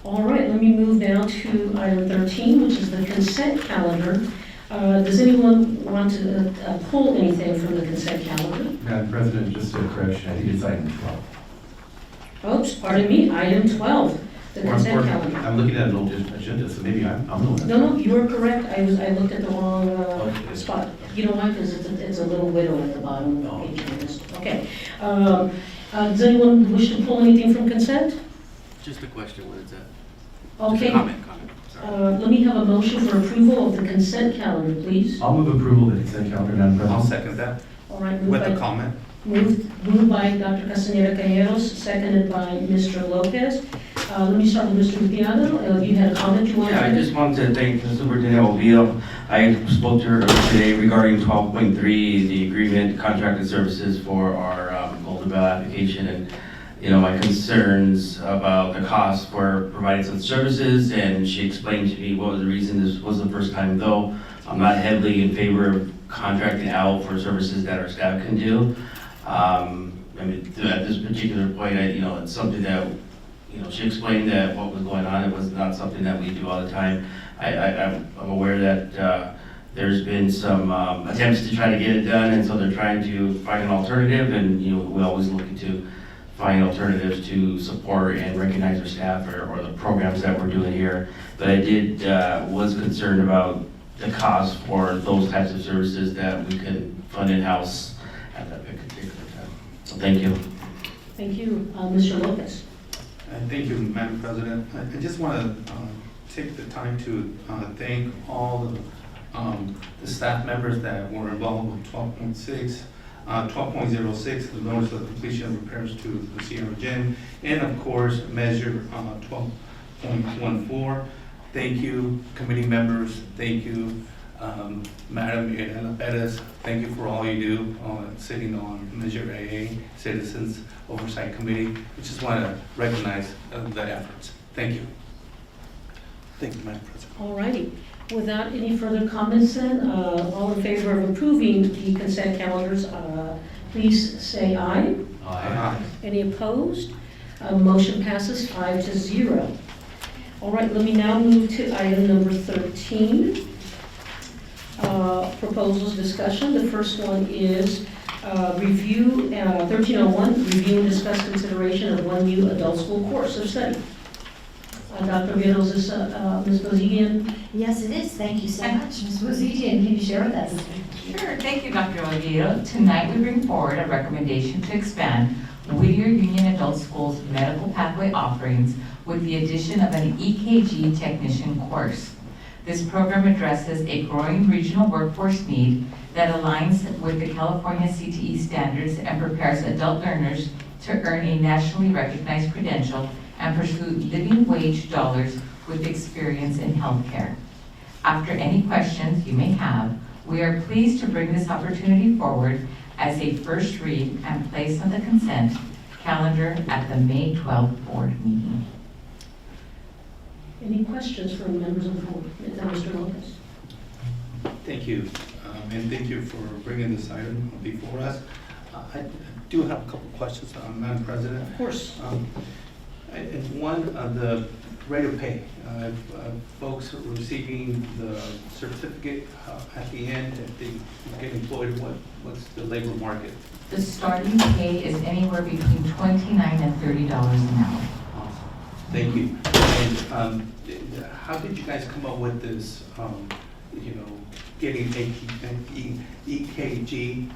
All right, let me move down to item 13, which is the consent calendar. Does anyone want to pull anything from the consent calendar? Madam President, just a correction, I think it's item 12. Oops, pardon me, item 12, the consent calendar. I'm looking at an old agenda, so maybe I'm the one. No, you are correct. I looked at the wrong spot. You know why? Because it's a little widow at the bottom of the page. Okay. Does anyone wish to pull anything from consent? Just a question, what is that? Okay. Just a comment. Sorry. Let me have a motion for approval of the consent calendar, please. I'll move approval of the consent calendar, Madam President. I'll second that All right. with a comment. Moved by Dr. Castañeda Cayeros, seconded by Mr. Lopez. Let me start with Mr. Gutiérrez. You had a comment you wanted to Yeah, I make? just wanted to thank the Superintendent Oviedo. I spoke to her today regarding 12.3, the agreement, contracted services for our Golden Bell application, and my concerns about the cost for providing such services, and she explained to me what was the reason. This was the first time, though I'm not heavily in favor of contracting out for services that our staff can do. At this particular point, it's something that, she explained that what was going on, it was not something that we do all the time. I'm aware that there's been some attempts to try to get it done, and so they're trying to find an alternative, and we always look to find alternatives to support and recognize our staff or the programs that we're doing here. But I was concerned about the cost for those types of services that we can fund in-house at that particular time. So thank you. Thank you. Mr. Lopez. Thank you, Madam President. I just want to take the time to thank all the staff members that were involved with 12.6, 12.06, the notice of completion of repairs to the Sierra Gym, and of course, measure 12.14. Thank you, committee members. Thank you, Madam Irena Perez. Thank you for all you do sitting on Measure AA, Citizens Oversight Committee. We just want to recognize the efforts. Thank you. Thank you, Madam President. All righty. Without any further comments then, all in favor of approving the consent calendars, please say aye. Aye. Any opposed? Motion passes 5-0. All right, let me now move to item number 13. Proposals discussion. The first one is review, 1301, review and discuss consideration of one new adult school course of study. Dr. Rios, is Ms. Bozigian? Yes, it is. Thank you so much. Ms. Wozidian, can you share with us? Sure, thank you, Dr. Oviedo. Tonight we bring forward a recommendation to expand Whittier Union Adult Schools medical pathway offerings with the addition of an EKG technician course. This program addresses a growing regional workforce need that aligns with the California CTE standards and prepares adult learners to earn a nationally recognized credential and pursue living wage dollars with experience in healthcare. After any questions you may have, we are pleased to bring this opportunity forward as a first read and place on the consent calendar at the May 12th board meeting. Any questions from members of the board? Mr. Lopez? Thank you, and thank you for bringing this item before us. I do have a couple of questions, Madam President. Of course. And one, the rate of pay. Folks receiving the certificate at the end, if they get employed, what's the labor market? The starting pay is anywhere between $29 and $30 an hour. Awesome. Thank you. And how did you guys come up with this, getting EKG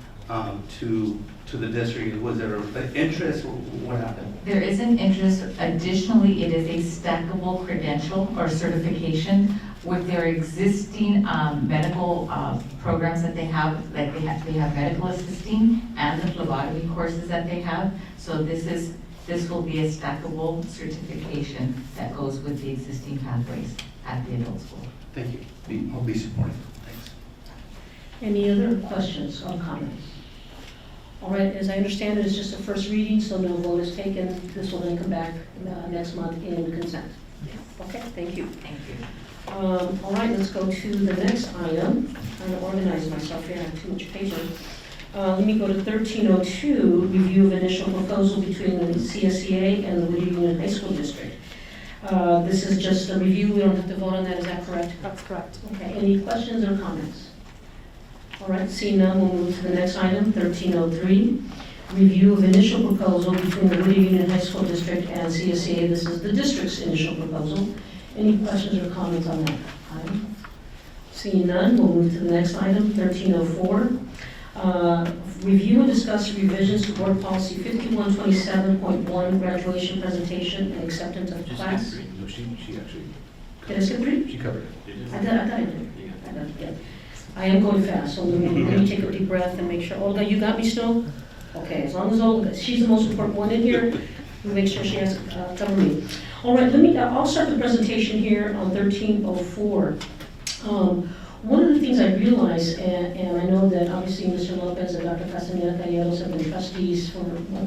to the district? Was there an interest, or what happened? There is an interest. Additionally, it is a stackable credential or certification with their existing medical programs that they have. Like they have medical assisting and the phlebotomy courses that they have. So this will be a stackable certification that goes with the existing pathways at the adult school. Thank you. I'll be supportive. Thanks. Any other questions or comments? All right, as I understand it, it's just a first reading, so no vote is taken. This will then come back next month in consent. Okay, thank you. Thank you. All right, let's go to the next item. I'm trying to organize myself here, I have too much paper. Let me go to 1302, review of initial proposal between the CSEA and the Whittier Union High School District. This is just a review, we don't have to vote on that, is that correct? That's correct. Okay, any questions or comments? All right, seeing none, we'll move to the next item, 1303. Review of initial proposal between the Whittier Union High School District and CSEA. This is the district's initial proposal. Any questions or comments on that item? Seeing none, we'll move to the next item, 1304. Review and discuss revisions to Board Policy 5127.1, graduation presentation and acceptance of class. No, she actually. Did I skip 3? She covered it. I thought I did. Yeah. I am going fast, so let me take a deep breath and make sure. Olga, you got me still? Okay, as long as Olga, she's the most important one in here, we'll make sure she has cover me. All right, I'll start the presentation here on 1304. One of the things I realized, and I know that obviously Mr. Lopez and Dr. Castaneda Calleros have been trustees for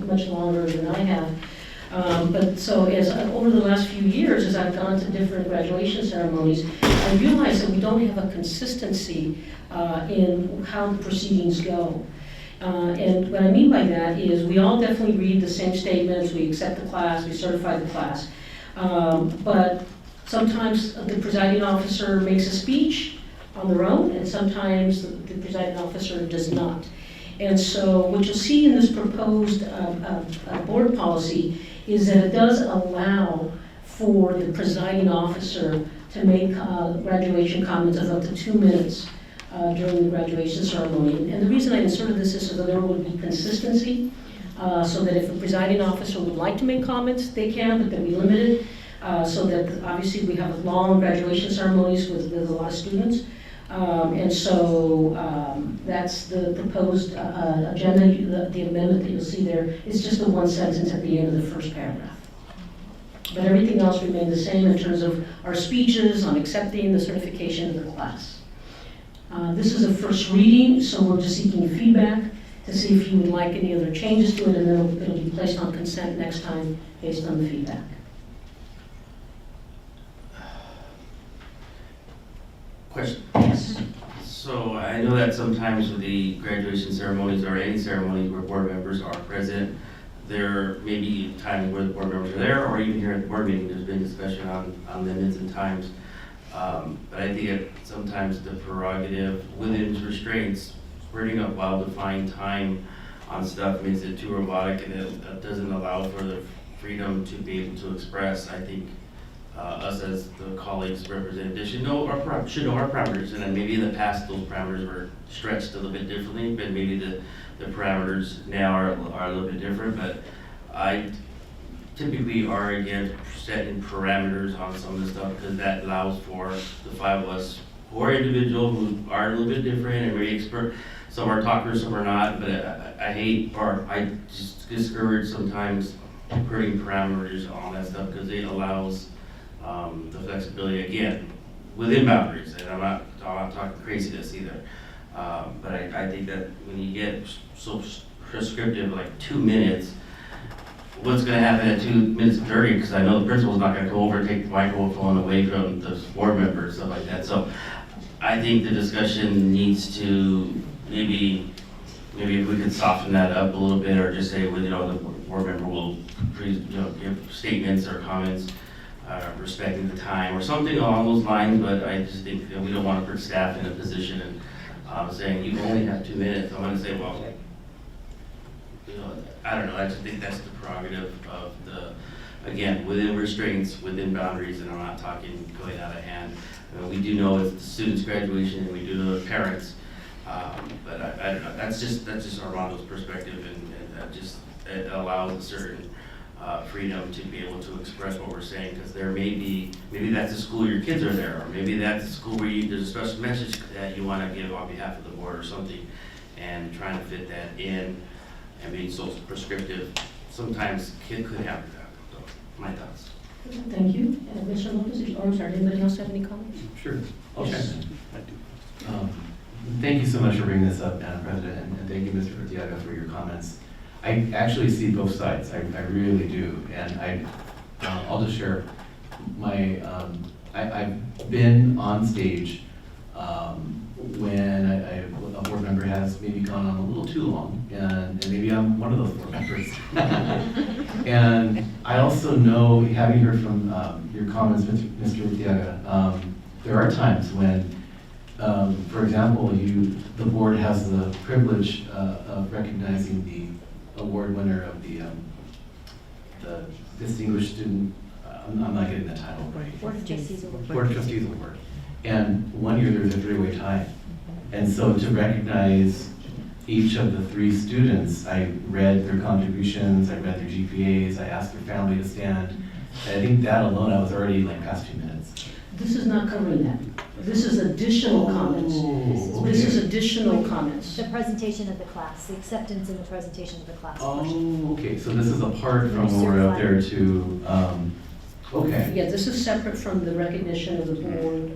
much longer than I have. But so over the last few years, as I've gone to different graduation ceremonies, I realized that we don't have a consistency in how the proceedings go. And what I mean by that is we all definitely read the same statements, we accept the class, we certify the class. But sometimes the presiding officer makes a speech on their own, and sometimes the presiding officer does not. And so what you'll see in this proposed board policy is that it does allow for the presiding officer to make graduation comments of up to 2 minutes during the graduation ceremony. And the reason I inserted this is so that there would be consistency, so that if the presiding officer would like to make comments, they can, but they'll be limited, so that obviously we have long graduation ceremonies with a lot of students. And so that's the proposed agenda. The amendment that you'll see there is just the one sentence at the end of the first paragraph. But everything else remained the same in terms of our speeches on accepting the certification of the class. This is a first reading, so we're just seeking feedback to see if you would like any other changes to it, and then it'll be placed on consent next time based on the feedback. Question. Yes. So I know that sometimes with the graduation ceremonies or any ceremony where board members are present, there may be times where the board members are there, or even here at the board meeting, there's been discussion on limits and times. But I think sometimes the prerogative within restraints, putting up well-defined time on stuff makes it too robotic, and it doesn't allow for the freedom to be able to express. I think us as the colleagues representatives should know our parameters, and then maybe in the past those parameters were stretched a little bit differently, but maybe the parameters now are a little bit different. But I typically are against setting parameters on some of the stuff, because that allows for the five of us who are individual, who are a little bit different and very expert. Some are talkers, some are not, but I hate, or I just discourage sometimes putting parameters on that stuff, because it allows the flexibility, again, within boundaries. And I'm not talking craziness either. But I think that when you get so prescriptive, like 2 minutes, what's going to happen at 2 minutes and 30? Because I know the principal's not going to go over and take the microphone away from the board member and stuff like that. So I think the discussion needs to maybe if we could soften that up a little bit, or just say, well, the board member will give statements or comments respecting the time or something along those lines. But I just think that we don't want to put staff in a position and saying you only have 2 minutes. I'm going to say, well, I don't know. I just think that's the prerogative of again, within restraints, within boundaries, and I'm not talking going out of hand. We do know it's the students' graduation, and we do know the parents. But I don't know. That's just Armando's perspective, and that just it allows a certain freedom to be able to express what we're saying, because there maybe that's a school your kids are there, or maybe that's a school where there's a special message that you want to give on behalf of the board or something, and trying to fit that in and being so prescriptive, sometimes kid could have that. So my thoughts. Thank you. Mr. Lopez, I'm sorry, anybody else have any comments? Sure. Yes. Thank you so much for bringing this up, Madam President, and thank you, Mr. Urtiaga, for your comments. I actually see both sides. I really do, and I'll just share my. I've been on stage when a board member has maybe gone on a little too long, and maybe I'm one of those board members. And I also know, having heard from your comments, Mr. Urtiaga, there are times when, for example, the board has the privilege of recognizing the award winner of the Distinguished Student, I'm not getting the title right. Board of Trustees Award. Board of Trustees Award. And one year there was a three-way tie. And so to recognize each of the 3 students, I read their contributions, I read their GPAs, I asked their family to stand. And I think that alone, I was already like past 2 minutes. This is not covering that. This is additional comments. Okay. This is additional comments. The presentation of the class, the acceptance and the presentation of the class. Oh, okay, so this is apart from when we're up there to, okay. Yeah, this is separate from the recognition of the board.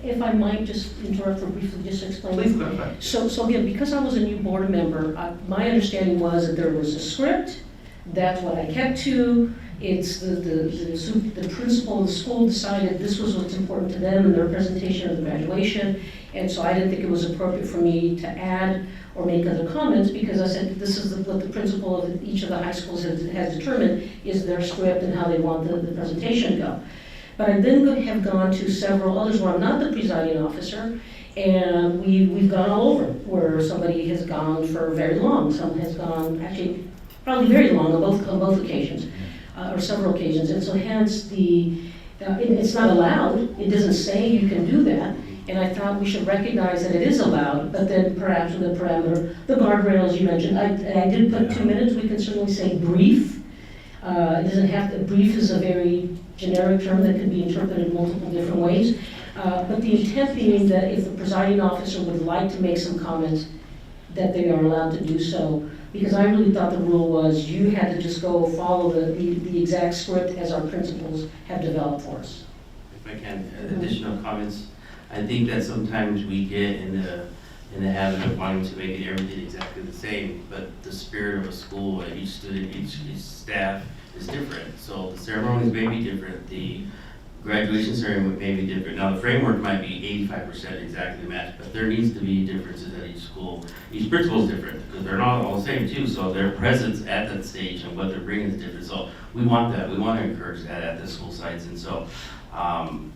If I might just interrupt for briefly, just to explain. Please clarify. So again, because I was a new board member, my understanding was that there was a script. That's what I kept to. It's the principal of the school decided this was what's important to them in their presentation of the graduation. And so I didn't think it was appropriate for me to add or make other comments, because I said this is what the principal of each of the high schools has determined is their script and how they want the presentation to go. But I then have gone to several others where I'm not the presiding officer, and we've gone all over, where somebody has gone for very long. Some has gone actually probably very long on both occasions, or several occasions. And so hence it's not allowed. It doesn't say you can do that. And I thought we should recognize that it is allowed, but then perhaps with the parameter, the guardrails you mentioned. I did put 2 minutes. We can certainly say brief. It doesn't have to, brief is a very generic term that can be interpreted in multiple different ways. But the intent being that if the presiding officer would like to make some comments, that they are allowed to do so. Because I really thought the rule was you had to just go follow the exact script as our principals have developed for us. If I can, additional comments. I think that sometimes we get in the habit of wanting to make everything exactly the same, but the spirit of a school, each student, each staff is different. So the ceremonies may be different, the graduation ceremony may be different. Now, the framework might be 85% exactly matched, but there needs to be differences at each school. Each principal is different, because they're not all the same too, so their presence at that stage and what they're bringing is different. So we want that, we want to encourage that at the school sites, and so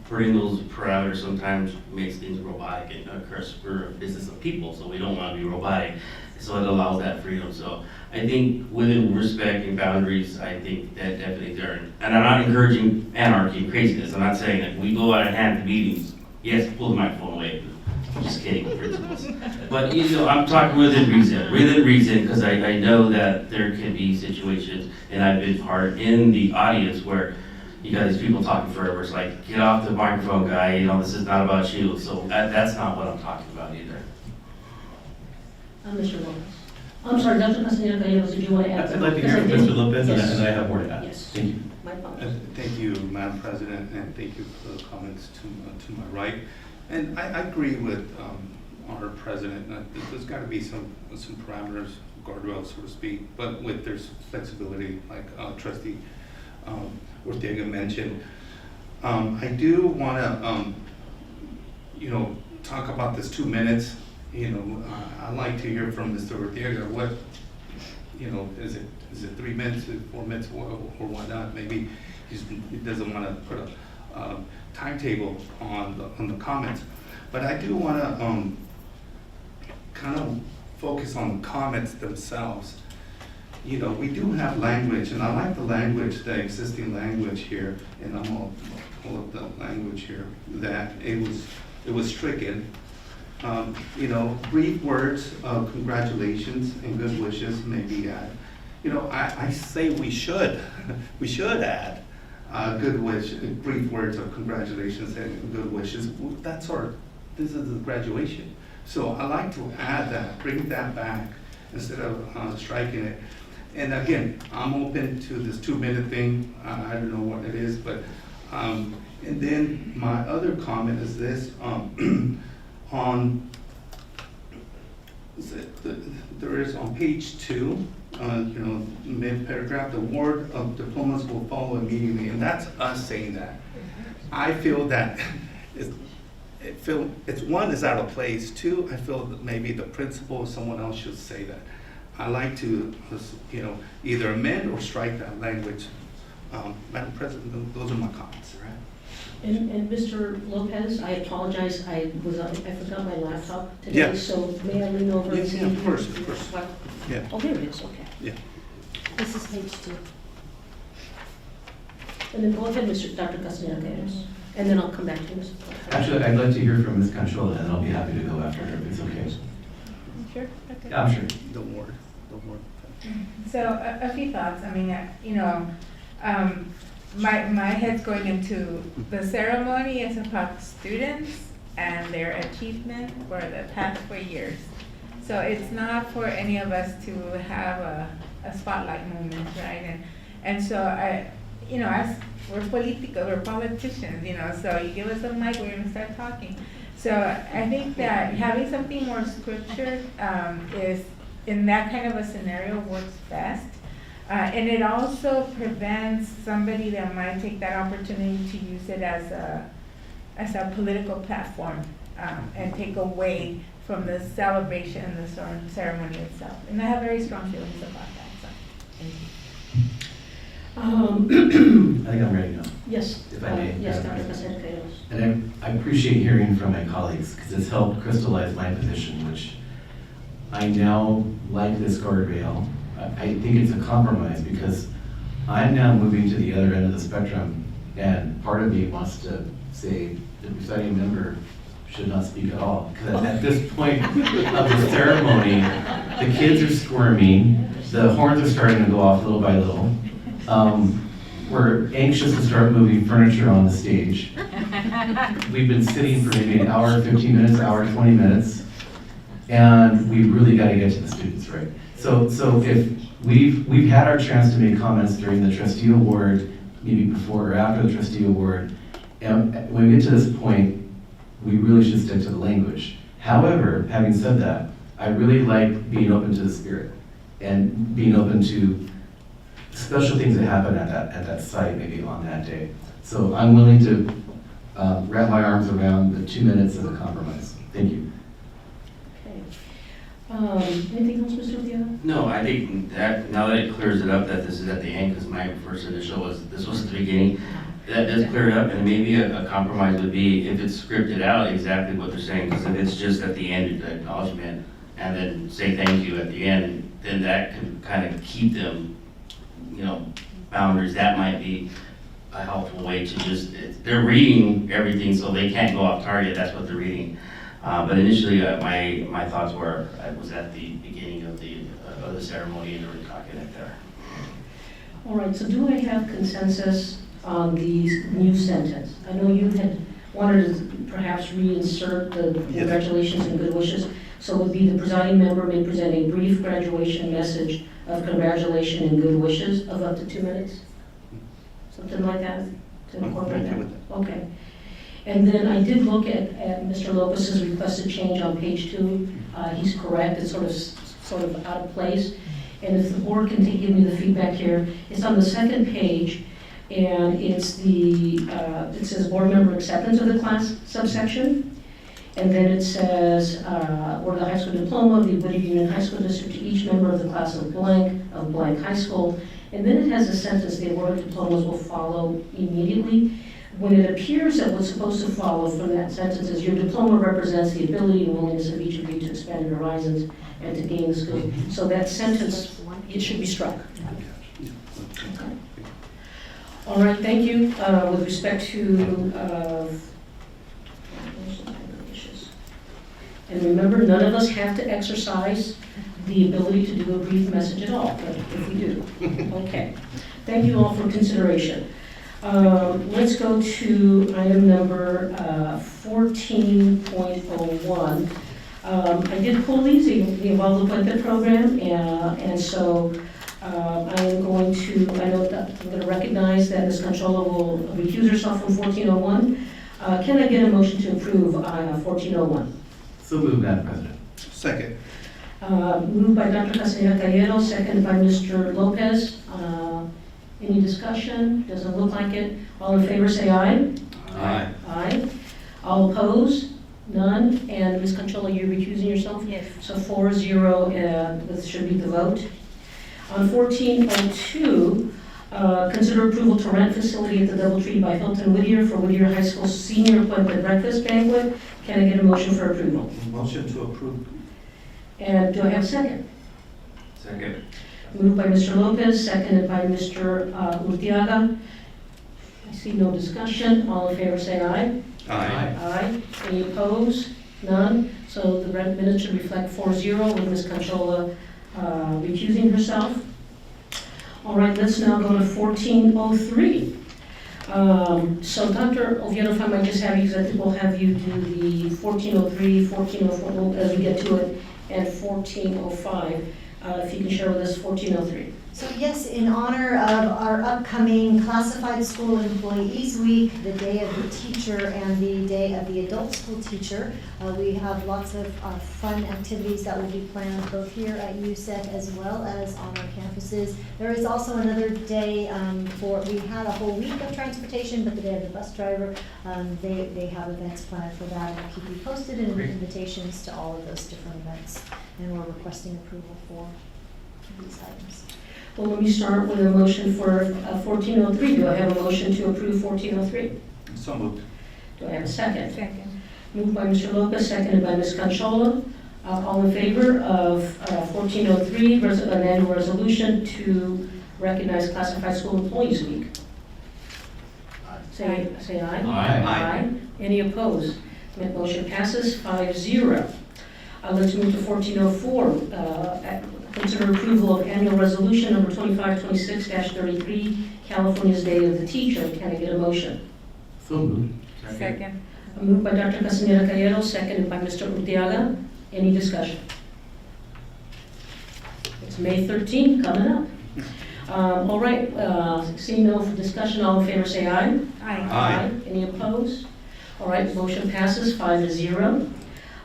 putting those parameters sometimes makes things robotic, and of course, we're a business of people, so we don't want to be robotic, so it allows that freedom. So I think within respect and boundaries, I think that definitely there, and I'm not encouraging anarchy and craziness. I'm not saying that we go out of hand to meetings. Yes, pull the microphone away. I'm just kidding, principals. But you know, I'm talking within reason, because I know that there can be situations, and I've been part in the audience where you got these people talking forever. It's like, get off the microphone, guy. You know, this is not about you. So that's not what I'm talking about either. Mr. Lopez. I'm sorry, Dr. Castañeda Calleros, did you want to add I'd something? like to hear from Mr. Lopez, Yes. and I have more to add. Yes. Thank you. My apologies. Thank you, Madam President, and thank you for the comments to my right. And I agree with our president. I think there's got to be some parameters, guardrails, so to speak, but with there's flexibility, like Trustee Ortega mentioned. I do want to, talk about this 2 minutes. I'd like to hear from Mr. Ortega. What, is it 3 minutes, 4 minutes, or whatnot? Maybe he doesn't want to put a timetable on the comments. But I do want to kind of focus on the comments themselves. We do have language, and I like the language, the existing language here, and I'm going to pull up the language here, that it was stricken. Brief words of congratulations and good wishes may be added. I say we should add brief words of congratulations and good wishes. This is the graduation. So I like to add that, bring that back instead of striking it. And again, I'm open to this 2 minute thing. I don't know what it is, but, and then my other comment is this, there is on page 2, mid-paragraph, the award of diplomas will follow immediately, and that's us saying that. I feel that it's one is out of place. 2, I feel that maybe the principal or someone else should say that. I like to, either amend or strike that language. Madam President, those are my comments. And Mr. Lopez, I apologize, I forgot my laptop today, Yeah. so may I lean over and see? Yeah, of course. Yeah. Oh, here it is, okay. Yeah. This is page 2. And then go ahead, Dr. Castañeda Calleros, and then I'll come back to you, Mr. Lopez. Actually, I'd like to hear from Ms. Conchola, and I'll be happy to go after her if it's okay. Sure. Okay. Yeah, I'm sure. The word. So a few thoughts. I mean, my head's going into the ceremony is about students and their achievement for the past 4 years. So it's not for any of us to have a spotlight moment, right? And so as we're politicians, so you give us a mic, we're gonna start talking. So I think that having something more scriptured is, in that kind of a scenario, works best. And it also prevents somebody that might take that opportunity to use it as a political platform and take away from the celebration and the ceremony itself. And I have very strong feelings about that. So, thank you. I think I'm ready now. Yes. If I may. Yes, Dr. Castañeda Calleros. And I appreciate hearing from my colleagues, because it's helped crystallize my position, which I now like this guardrail. I think it's a compromise, because I'm now moving to the other end of the spectrum, and part of me wants to say the presiding member should not speak at all. Because at this point of the ceremony, the kids are squirming, the horns are starting to go off little by little. We're anxious to start moving furniture on the stage. We've been sitting for maybe an hour, 15 minutes, hour, 20 minutes, and we really got to get to the students, right? So if we've had our chance to make comments during the trustee award, maybe before or after the trustee award, and when we get to this point, we really should stick to the language. However, having said that, I really like being open to the spirit and being open to special things that happen at that site, maybe on that day. So I'm willing to wrap my arms around the 2 minutes as a compromise. Thank you. Anything else, Mr. Diaz? No, I think that, now that it clears it up, that this is at the end, because my first initial was, this was at the beginning, that does clear it up, and maybe a compromise would be if it's scripted out exactly what they're saying, because if it's just at the end, the acknowledgement, and then say thank you at the end, then that can kind of keep them, you know, boundaries. That might be a helpful way to just, they're reading everything, so they can't go off target, that's what they're reading. But initially, my thoughts were, I was at the beginning of the ceremony, and they were talking it there. All right, so do I have consensus on the new sentence? I know you had wanted to perhaps reinsert the congratulations and good wishes. So it would be the presiding member may present a brief graduation message of congratulations and good wishes of up to 2 minutes? Something like that to incorporate that? Okay. And then I did look at Mr. Lopez's requested change on page 2. He's correct, it's sort of out of place. And if the board can give me the feedback here, it's on the second page, and it's it says board member acceptance of the class subsection. And then it says, or the high school diploma of the Whittier Union High School District to each member of the class of blank high school. And then it has a sentence, the award of diplomas will follow immediately. When it appears that what's supposed to follow from that sentence is your diploma represents the ability and willingness of each of you to expand your horizons and to gain the skills. So that sentence, it should be struck. Okay. All right, thank you. With respect to, and remember, none of us have to exercise the ability to do a brief message at all, but if we do. Okay. Thank you all for consideration. Let's go to item number 14.01. I did pull these, they involve the appointment program, and so I am going to, I know that I'm going to recognize that Ms. Conchola will recuse herself from 1401. Can I get a motion to approve 1401? So moved, Madam President. Second. Moved by Dr. Castaneda Cayero, seconded by Mr. Lopez. Any discussion? Doesn't look like it. All in favor say aye. Aye. Aye. All opposed? None. And Ms. Conchola, you're recusing yourself? Yes. So 4-0, this should be the vote. On 1402, consider approval to rent facility at the DoubleTree by Hilton Whittier for Whittier High School Senior Appointment Breakfast Banquet. Can I get a motion for approval? Motion to approve. And do I have a second? Second. Moved by Mr. Lopez, seconded by Mr. Urtiaga. I see no discussion. All in favor say aye. Aye. Aye. Any opposed? None. So the minutes should reflect 4-0 with Ms. Conchola recusing herself. All right, let's now go to 1403. So Dr. Oviedo, if I might just have you, because I think we'll have you do the 1403, 1404 as we get to it, and 1405. If you can share with us 1403. So yes, in honor of our upcoming Classified School Employees Week, the Day of the Teacher and the Day of the Adult School Teacher, we have lots of fun activities that will be planned both here at USEC as well as on our campuses. There is also another day we had a whole week of transportation, but the Day of the Bus Driver, they have events planned for that, and I'll keep you posted and invitations to all of those different events. And we're requesting approval for these items. Well, let me start with a motion for 1403. Do I have a motion to approve 1403? So moved. Do I have a second? Second. Moved by Mr. Lopez, seconded by Ms. Conchola. All in favor of 1403, an annual resolution to recognize Classified School Employees Week? Say aye. Aye. Any opposed? That motion passes 5-0. Let's move to 1404. Consider approval of annual resolution number 2526-33, California's Day of the Teacher. Can I get a motion? So moved. Second. Moved by Dr. Castaneda Cayero, seconded by Mr. Urtiaga. Any discussion? It's May 13th, coming up. All right, seeing no discussion, all in favor say aye. Aye. Aye. Any opposed? All right, motion passes 5-0.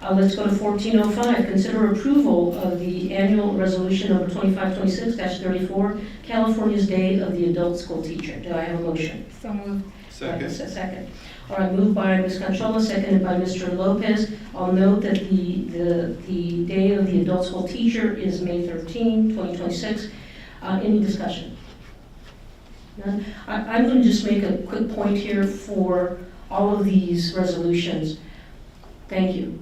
Let's go to 1405, consider approval of the annual resolution number 2526-34, California's Day of the Adult School Teacher. Do I have a motion? So moved. Second. All right, moved by Ms. Conchola, seconded by Mr. Lopez. I'll note that the Day of the Adult School Teacher is May 13, 2026. Any discussion? None? I'm going to just make a quick point here for all of these resolutions. Thank you.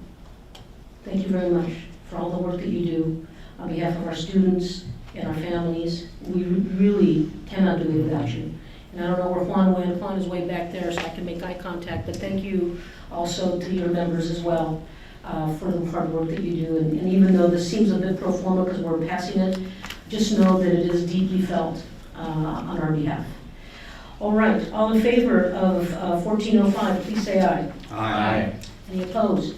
Thank you very much for all the work that you do on behalf of our students and our families. We really cannot do it without you. And I don't know where Juan went. Juan is way back there, so I can make eye contact. But thank you also to your members as well for the hard work that you do. And even though this seems a bit pro forma because we're passing it, just know that it is deeply felt on our behalf. All right, all in favor of 1405, please say aye. Aye. Any opposed?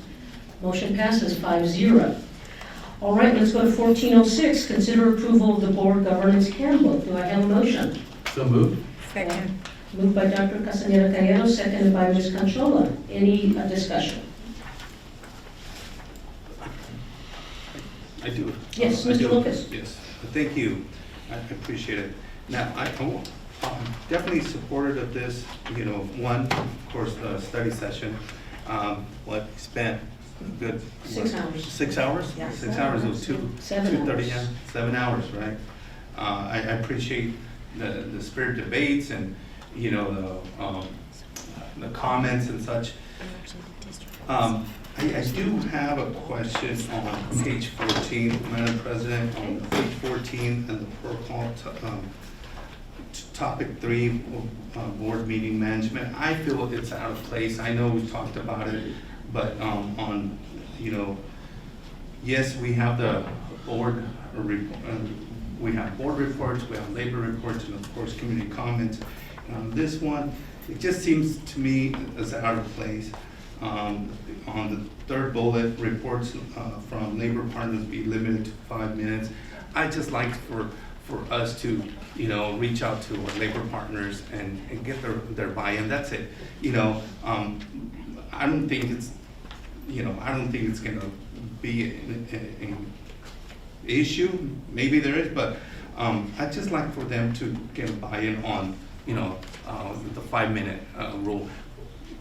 Motion passes 5-0. All right, let's go to 1406, consider approval of the board governance handbook. Do I have a motion? So moved. Second. Moved by Dr. Castaneda Calleros, seconded by Ms. Conchola. Any discussion? I do. Yes, I Mr. do. Lopez. Yes, thank you. I appreciate it. Now, I'm definitely supportive of this, you know, one, of course, the study session. What, spent a good. 6 hours. 6 hours? Yeah. 6 hours, it was 7 2:30, hours. 7 hours, right? I appreciate the spirit debates and, you know, the comments and such. I do have a question on page 14, Madam President, on page 14 and the protocol, topic 3, board meeting management. I feel it's out of place. I know we talked about it, but on, you know, yes, we have the board, we have board reports, we have labor reports, and of course, community comments. This one, it just seems to me as out of place. On the third bullet, reports from labor partners be limited to 5 minutes. I just like for us to, you know, reach out to our labor partners and get their buy-in. That's it. You know, I don't think it's, you know, I don't think it's gonna be an issue. Maybe there is, but I'd just like for them to get a buy-in on, you know, the 5-minute rule.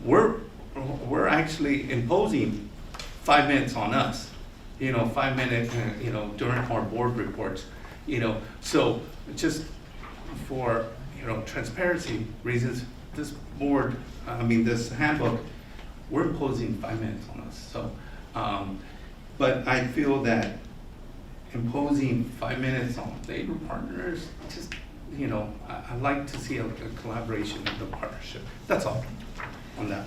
We're actually imposing 5 minutes on us, you know, 5 minutes, you know, during our board reports, you know. So just for, you know, transparency reasons, this board, this handbook, we're imposing 5 minutes on us. So, but I feel that imposing 5 minutes on labor partners, just, you know, I like to see a collaboration and a partnership. That's all on that.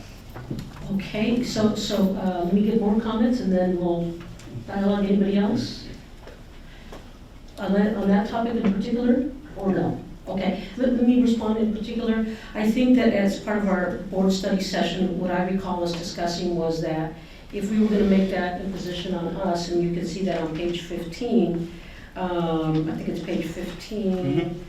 Okay, so let me get more comments and then we'll dialogue. Anybody else? On that topic in particular, or no? Okay, let me respond in particular. I think that as part of our board study session, what I recall us discussing was that if we were going to make that imposition on us, and you can see that on page 15, I think it's page 15,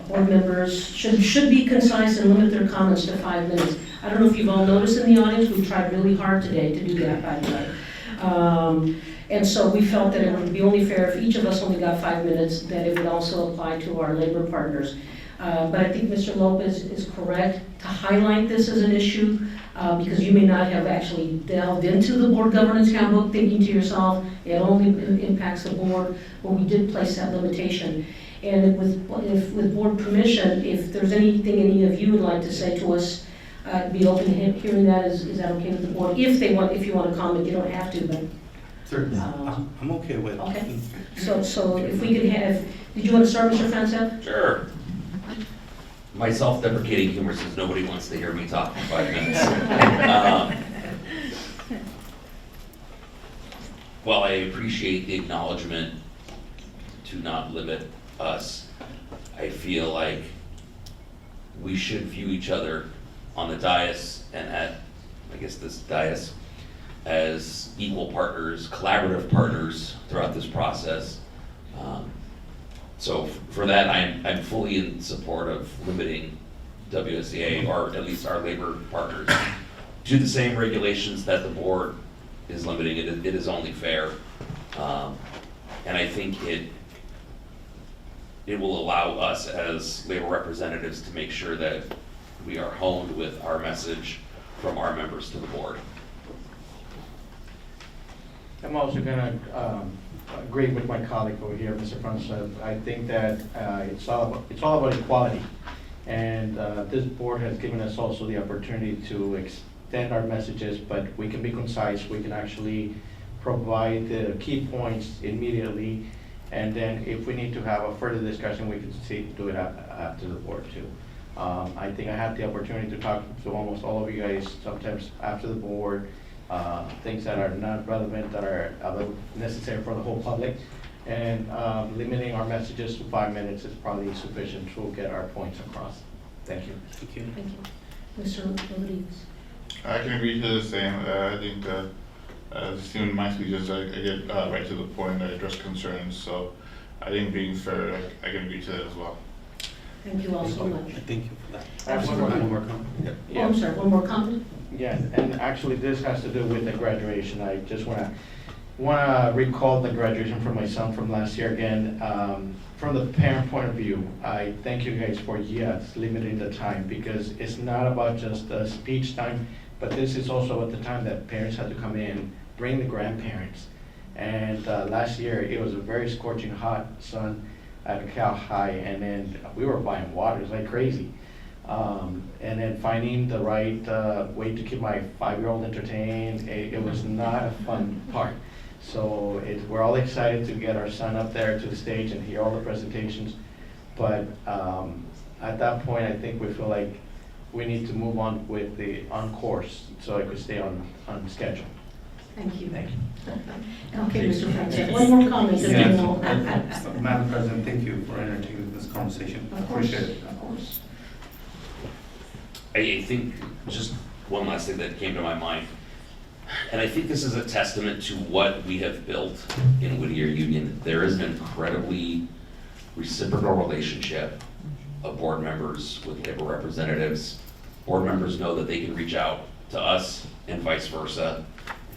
board members should be concise and limit their comments to 5 minutes. I don't know if you've all noticed in the audience, we tried really hard today to do that, by the way. And so we felt that it would be only fair if each of us only got 5 minutes, that it would also apply to our labor partners. But I think Mr. Lopez is correct to highlight this as an issue, because you may not have actually delved into the board governance handbook thinking to yourself, it only impacts the board, but we did place that limitation. And with board permission, if there's anything any of you would like to say to us, be open to hearing that. Is that okay with the board? If you want to comment, you don't have to, but. Certainly. I'm okay with it. Okay. So if we could have, did you want to start, Mr. Francep? Sure. My self-deprecating humor says nobody wants to hear me talk for 5 minutes. While I appreciate the acknowledgement to not limit us, I feel like we should view each other on the dais and at, I guess, this dais as equal partners, collaborative partners throughout this process. So for that, I'm fully in support of limiting WSEA, or at least our labor partners, to the same regulations that the board is limiting. It is only fair. And I think it will allow us as labor representatives to make sure that we are honed with our message from our members to the board. I'm also gonna agree with my colleague over here, Mr. Francis. I think that it's all about equality. And this board has given us also the opportunity to extend our messages, but we can be concise. We can actually provide the key points immediately. And then if we need to have a further discussion, we can do it after the board too. I think I had the opportunity to talk to almost all of you guys sometimes after the board, things that are not relevant, that are necessary for the whole public. And limiting our messages to 5 minutes is probably sufficient to get our points across. Thank you. Thank you. Thank you. Mr. Rodriguez. I can agree to the same. I think in my speeches, I get right to the point. I address concerns. So I think being fair, I can agree to that as well. Thank you all so much. Thank you for that. I have One more comment. Oh, I'm sorry, one more comment? Yes, and actually this has to do with the graduation. I just wanna recall the graduation for my son from last year again. From the parent point of view, I thank you guys for limiting the time, because it's not about just the speech time, but this is also at the time that parents had to come in, bring the grandparents. And last year it was a very scorching hot sun at Cal High, and then we were buying waters like crazy. And then finding the right way to keep my 5-year-old entertained, it was not a fun part. So we're all excited to get our son up there to the stage and hear all the presentations. But at that point, I think we feel like we need to move on with the on course so it could stay on schedule. Thank you. Thank you. Okay, Mr. Francis, one more comment. Yes. Madam President, thank you for entertaining this conversation. Of course, Appreciate it. of course. I think just one last thing that came to my mind, and I think this is a testament to what we have built in Whittier Union. There is an incredibly reciprocal relationship of board members with labor representatives. Board members know that they can reach out to us and vice versa.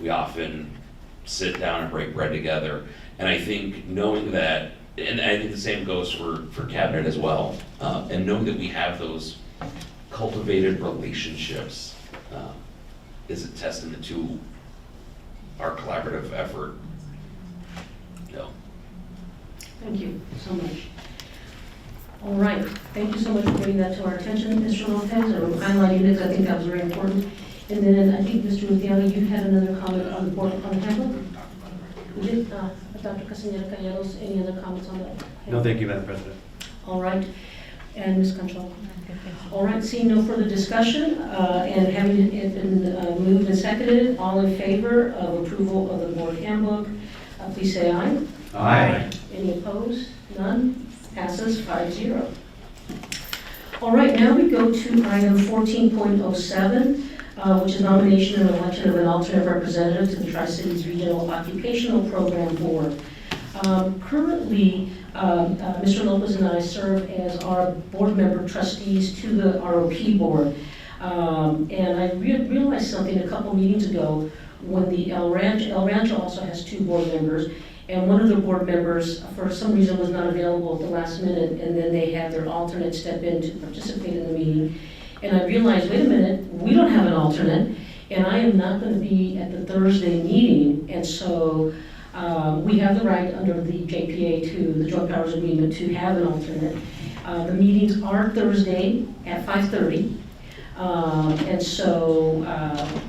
We often sit down and break bread together. And I think knowing that, and I think the same goes for cabinet as well, and knowing that we have those cultivated relationships is a testament to our collaborative effort. Thank you so much. All right, thank you so much for bringing that to our attention, Mr. Lopez, or highlighting it. I think that was very important. And then I think, Mr. Luciano, you had another comment on the board on the handbook? We did, Dr. Castaneda Calleros, any other comments on that? No, thank you, Madam President. All right, and Ms. Control. All right, seeing no further discussion, and having it been moved and seconded, all in favor of approval of the board handbook, please say aye. Aye. Any opposed? None? Passes 5-0. All right, now we go to item 14.07, which is nomination and election of an alternate representative to the Tri-Cities Regional Occupational Program Board. Currently, Mr. Lopez and I serve as our board member trustees to the ROP board. And I realized something a couple meetings ago when the El Rancho also has 2 board members, and one of the board members, for some reason, was not available at the last minute, and then they had their alternate step in to participate in the meeting. And I realized, wait a minute, we don't have an alternate, and I am not going to be at the Thursday meeting, and so we have the right under the JPA the Joint Powers Agreement, to have an alternate. The meetings are Thursday at 5:30. And so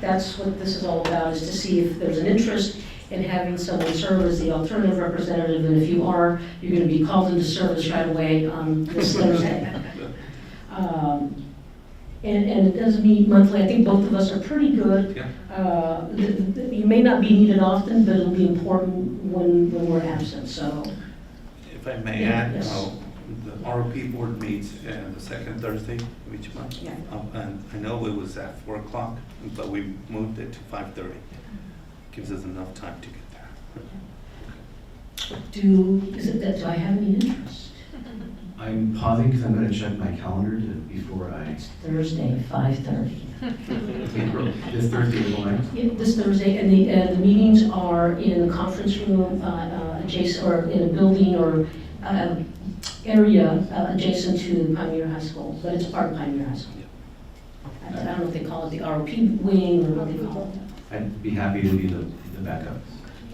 that's what this is all about, is to see if there's an interest in having someone serve as the alternative representative, and if you are, you're going to be called into service right away on this Thursday. And it does meet monthly. I think both of us are pretty good. Yeah. You may not be needed often, but it'll be important when we're absent, so. If I may Yeah, add, yes. the ROP board meets the second Thursday of each month. Yeah. And I know it was at 4 o'clock, but we moved it to 5:30. Gives us enough time to get there. Do I have any interest? I'm pausing because I'm going to check my calendar before I. Thursday, 5:30. This Thursday, April 9th? Yeah, this Thursday, and the meetings are in a conference room adjacent, or in a building or area adjacent to Pioneer High School, but it's part of Pioneer High School. I don't know if they call it the ROP wing or what they call it. I'd be happy to be the backup.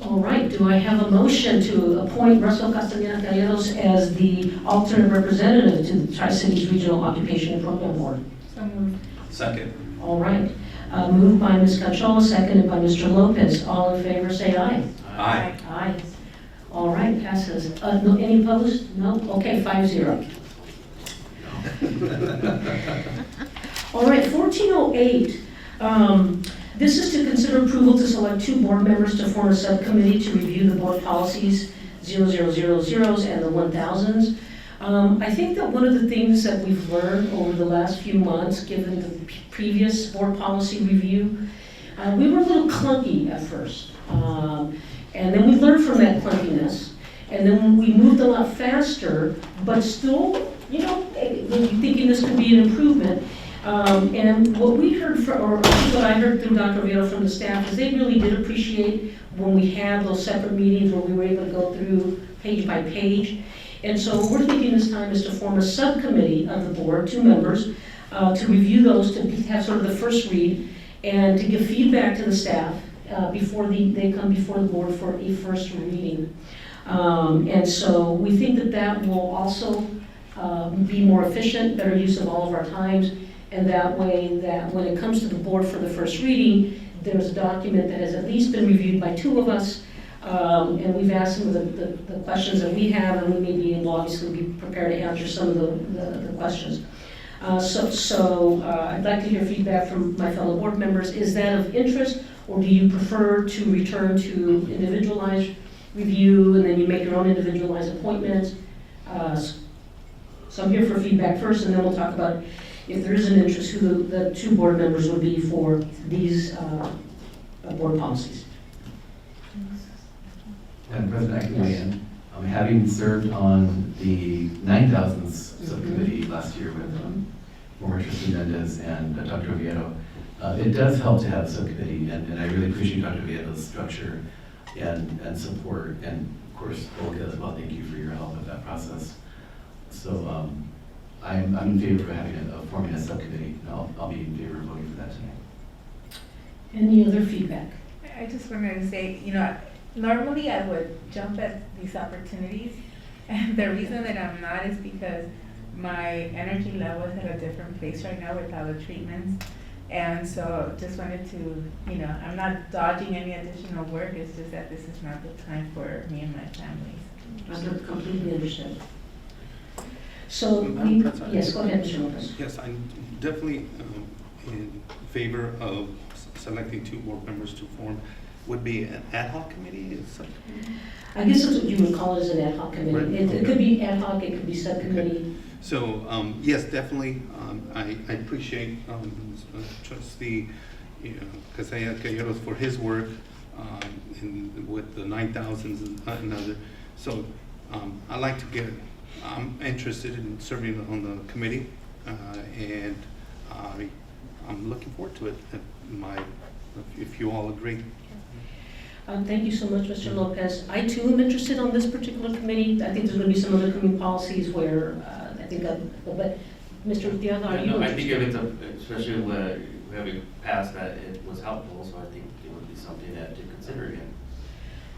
All right, do I have a motion to appoint Russell Castellana Calleros as the alternate representative to the Tri-Cities Regional Occupation and Program Board? So moved. Second. All right, moved by Ms. Cachola, seconded by Mr. Lopez. All in favor, say aye. Aye. Aye. All right, passes. No, any opposed? No? Okay, 5-0. All right, 1408. This is to consider approval to select 2 board members to form a subcommittee to review the board policies 0000s and the 1000s. I think that one of the things that we've learned over the last few months, given the previous board policy review, we were a little clunky at first. And then we learned from that clunkiness. And then we moved a lot faster, but still, you know, thinking this could be an improvement. And what we heard from, or what I heard through Dr. Oviedo from the staff, is they really did appreciate when we had those separate meetings where we were able to go through page by page. And so we're thinking this time is to form a subcommittee of the board, 2 members, to review those, to have sort of the first read, and to give feedback to the staff before they come before the board for a first reading. And so we think that that will also be more efficient, better use of all of our times, and that way that when it comes to the board for the first reading, there's a document that has at least been reviewed by 2 of us, and we've asked some of the questions that we have, and we may be able, obviously, be prepared to answer some of the questions. So I'd like to hear feedback from my fellow board members. Is that of interest, or do you prefer to return to individualized review, and then you make your own individualized appointments? So I'm here for feedback first, and then we'll talk about if there is an interest, who the 2 board members would be for these board policies. Madam President, I can weigh in. Having served on the 9000s subcommittee last year with former trustee Mendez and Dr. Oviedo, it does help to have a subcommittee, and I really appreciate Dr. Oviedo's structure and support, and of course Olga as well. Thank you for your help with that process. So I'm in favor of having forming a subcommittee, and I'll be in favor of voting for that tonight. Any other feedback? I just wanted to say, you know, normally I would jump at these opportunities, and the reason that I'm not is because my energy level is at a different place right now with all the treatments. And so just wanted to, you know, I'm not dodging any additional work, it's just that this is not the time for me and my family. I completely understand. So, yes, go ahead, Mr. Lopez. Yes, I'm definitely in favor of selecting 2 board members to form. Would be an ad hoc committee, a subcommittee? I guess that's what you would call it, as an ad hoc committee. Right. It could be ad hoc, it could be subcommittee. Okay. So, yes, definitely, I appreciate Trustee Casella Calleros for his work with the 9000s and other. So, I'd like to I'm interested in serving on the committee, and I'm looking forward to it, if you all agree. Thank you so much, Mr. Lopez. I too am interested on this particular committee. I think there's going to be some other community policies where I think, but Mr. Diaz, are you? No, I think if it's especially when having passed that, it was helpful, so I think it would be something that to consider again.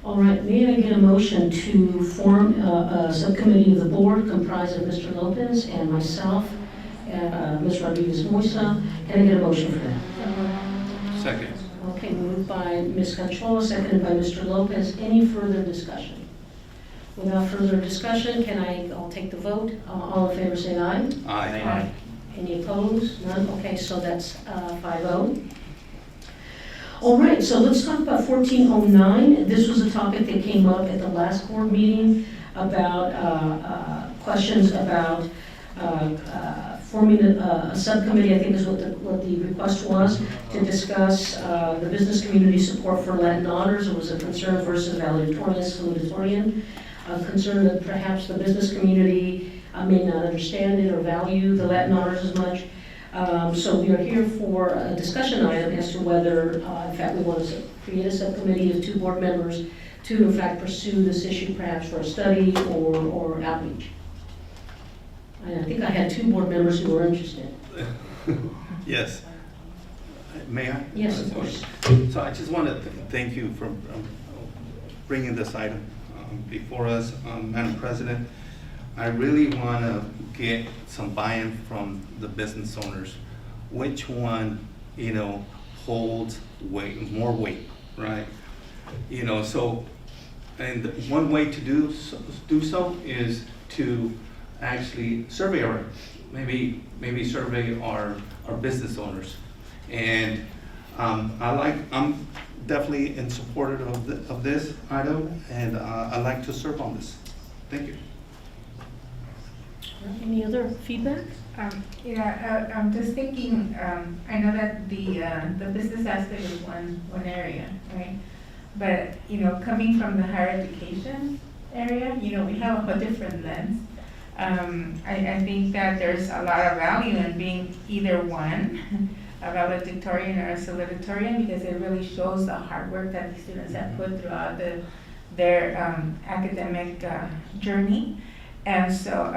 All right, may I get a motion to form a subcommittee of the board comprised of Mr. Lopez and myself, Ms. Rodriguez-Moisa? Can I get a motion for that? Second. Okay, moved by Ms. Conchola, seconded by Mr. Lopez. Any further discussion? Without further discussion, I'll take the vote. All in favor say aye. Aye. Aye. Any opposed? None? Okay, so that's 5-0. All right, so let's talk about 1409. This was a topic that came up at the last board meeting about questions about forming a subcommittee, I think is what the request was, to discuss the business community support for Latin honors. It was a concern versus valedictorian, salutatorian. A concern that perhaps the business community may not understand it or value the Latin honors as much. So we are here for a discussion item as to whether, in fact, we want to create a subcommittee of 2 board members to, in fact, pursue this issue perhaps for a study or outreach. And I think I had 2 board members who were interested. Yes. May I? Yes, of course. So I just want to thank you for bringing this item before us, Madam President. I really want to get some buy-in from the business owners. Which one, holds more weight, right? So, and one way to do so is to actually survey maybe survey our business owners. And I'm definitely in support of this item, and I'd like to serve on this. Thank you. Any other feedback? I'm just thinking, I know that the business aspect is one area, right? But, coming from the higher education area, we have a different lens. I think that there's a lot of value in being either one, a valedictorian or a salutatorian, because it really shows the hard work that the students have put throughout their academic journey. And so,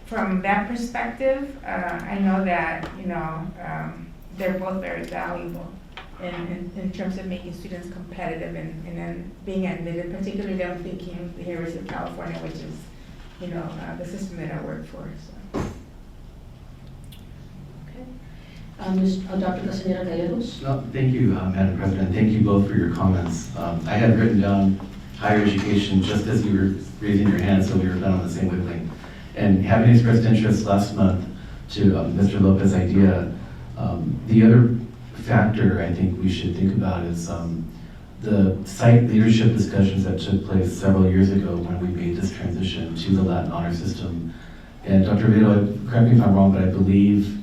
from that perspective, I know that, they're both very valuable in terms of making students competitive and then being admitted, particularly I'm thinking the University of California, which is, the system that I work for. So. Okay. Dr. Castaneda Gallegos? No, thank you, Madam President. Thank you both for your comments. I had written down higher education just as you were raising your hand, so we were done on the same wavelength. And having expressed interest last month to Mr. Lopez's idea, the other factor I think we should think about is the site leadership discussions that took place several years ago when we made this transition to the Latin honor system. And Dr. Vito, correct me if I'm wrong, but I believe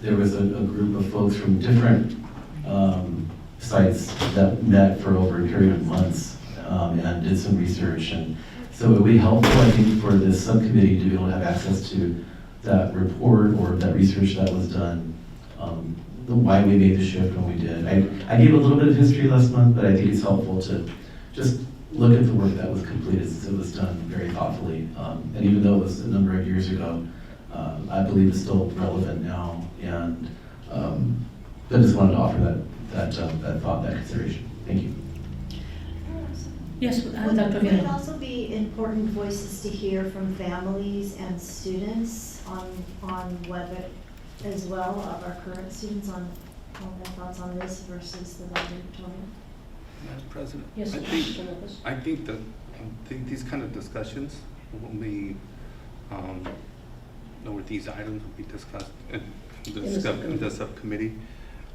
there was a group of folks from different sites that met for over a period of months and did some research. And so it would be helpful, I think, for this subcommittee to be able to have access to that report or that research that was done, why we made the shift when we did. I gave a little bit of history last month, but I think it's helpful to just look at the work that was completed, since it was done very thoughtfully. And even though it was a number of years ago, I believe it's still relevant now. And I just wanted to offer that thought, that consideration. Thank you. Yes, Dr. Would it Vito. also be important voices to hear from families and students on whether, as well, of our current students on their thoughts on this versus the valedictorian? Madam President, Yes, I think these kind of discussions will be, or these items will be discussed in the subcommittee.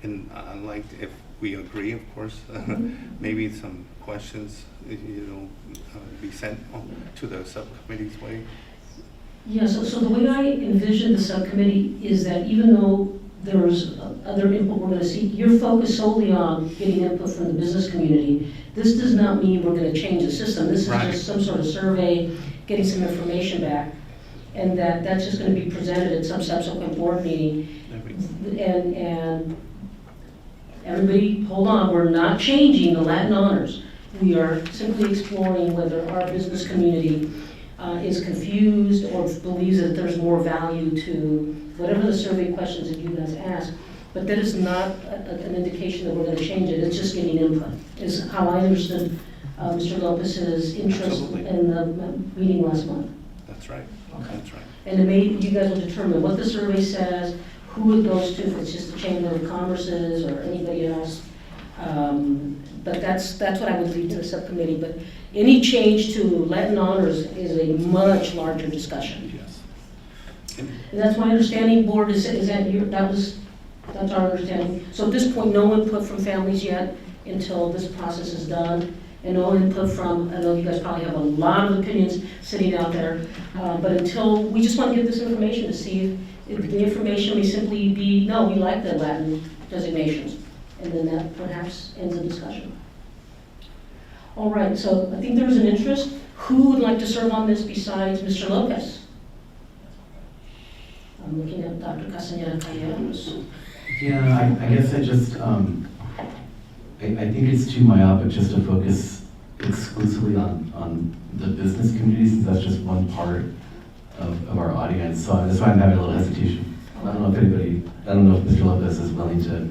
And I'd like, if we agree, of course, maybe some questions, be sent to the subcommittee's way. Yes, so the way I envision the subcommittee is that even though there's other input we're going to seek, you're focused solely on getting input from the business community. This does not mean we're going to change the system. This is just some sort of survey, getting some information back, and that's just going to be presented at some subsequent board meeting. And everybody, hold on, we're not changing the Latin honors. We are simply exploring whether our business community is confused or believes that there's more value to whatever the survey questions that you guys ask. But that is not an indication that we're going to change it. It's just getting input, is how I understood Mr. Lopez's interest in the meeting last month. That's right. Okay. That's right. And you guys will determine what the survey says, who it goes to, if it's just the Chamber of Commerce's or anybody else. But that's what I would leave to the subcommittee. But any change to Latin honors is a much larger discussion. Yes. And that's my understanding, board, that's our understanding. So at this point, no input from families yet until this process is done. And no input from, I know you guys probably have a lot of opinions sitting out there, but until, we just want to get this information to see if the information may simply be, no, we like the Latin designations. And then that perhaps ends the discussion. All right, so I think there was an interest. Who would like to serve on this besides Mr. Lopez? I'm looking at Dr. Castañeda Calleros. Yeah, I guess I just, I think it's too myopic just to focus exclusively on the business community, since that's just one part of our audience. So that's why I'm having a little hesitation. I don't know if Mr. Lopez is willing to,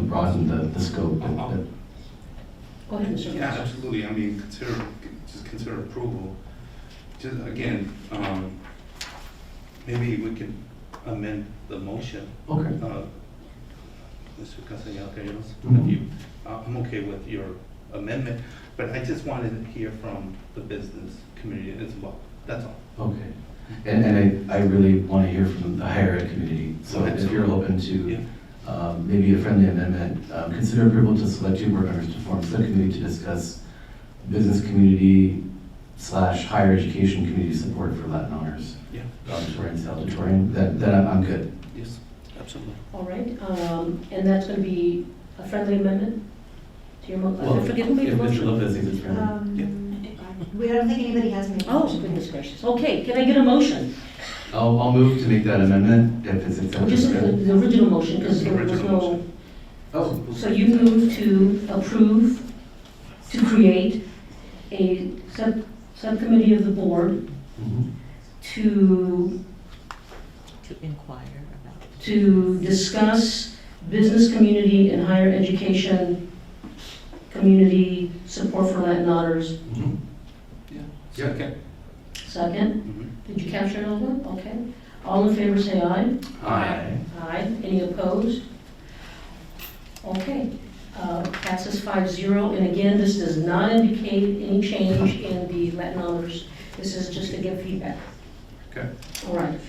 broaden the scope. Go ahead, Mr. Yeah, Lopez. absolutely. I mean, consider approval. Just again, maybe we can amend the motion. Okay. Mr. Castañeda Calleros, Mhm. I'm okay with your amendment, but I just wanted to hear from the business community as well. That's all. Okay. And I really want to hear from the higher ed community. So if you're open to maybe a friendly amendment, consider approval to select 2 board members to form a subcommittee to discuss business community / higher education community support for Latin honors. Yeah. Auditorium, salutatorium, then I'm good. Yes, absolutely. All right, and that's going to be a friendly amendment to your motion? Well, Forget who made the if Mr. motion. Lopez thinks it's friendly. We don't think anybody has made a Oh, motion. goodness gracious. Okay, can I get a motion? I'll move to make that amendment if it's accepted. Just the original motion, because there was Original no... motion. Oh, So you move to approve, to create a subcommittee of the board mhm. to inquire about. to discuss business community and higher education community support for Latin honors. Mhm. Yeah. Okay. Second, Mhm. did you capture it over? Okay. All in favor say aye. Aye. Aye. Any opposed? Okay. Passes 5-0. And again, this does not indicate any change in the Latin honors. This is just to give feedback. Okay. All right.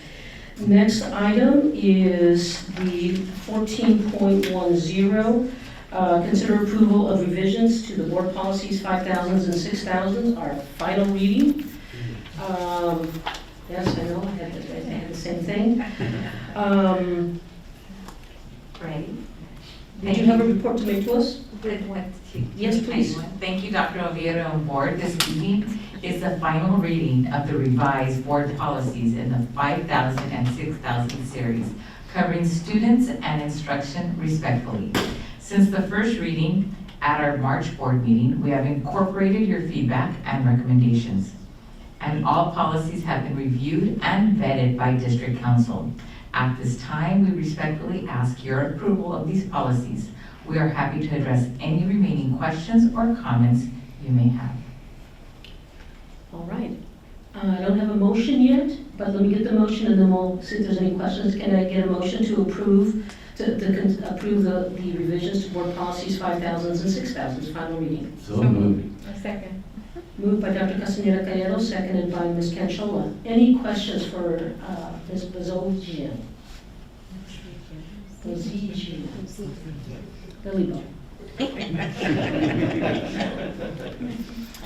Next item is the 14.10. Consider approval of revisions to the board policies 5000s and 6000s, our final reading. Yes, I know, I had the same thing. Ready? Did you have a report to make to us? Yes, please. Thank you, Dr. Oviedo and board. This evening is the final reading of the revised board policies in the 5000 and 6000 series, covering students and instruction respectfully. Since the first reading at our March board meeting, we have incorporated your feedback and recommendations. And all policies have been reviewed and vetted by district council. At this time, we respectfully ask your approval of these policies. We are happy to address any remaining questions or comments you may have. All right. I don't have a motion yet, but let me get the motion and then we'll see if there's any questions. Can I get a motion to approve, approve the revisions to board policies 5000s and 6000s, final reading? So moved. A second. Moved by Dr. Castañeda Calleros, seconded by Ms. Canchola. Any questions for Ms. Bazogian? Billy.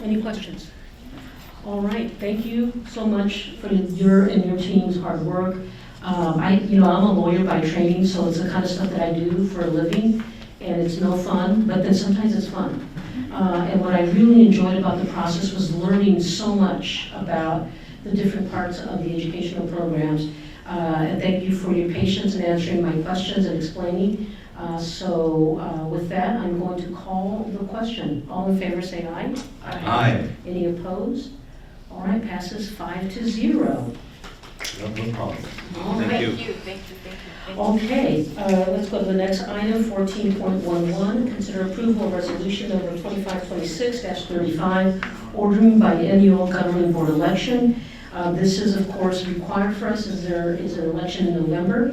Any questions? All right, thank you so much for your and your team's hard work. I'm a lawyer by training, so it's the kind of stuff that I do for a living, and it's no fun, but then sometimes it's fun. And what I really enjoyed about the process was learning so much about the different parts of the educational programs. And thank you for your patience in answering my questions and explaining. With that, I'm going to call the question. All in favor say aye. Aye. Any opposed? All right, passes 5-0. No problem. All right. Thank you. Okay, let's go to the next item, 14.11. Consider approval of resolution number 2526-35, ordering biennial governing board election. This is, of course, required for us as there is an election in November.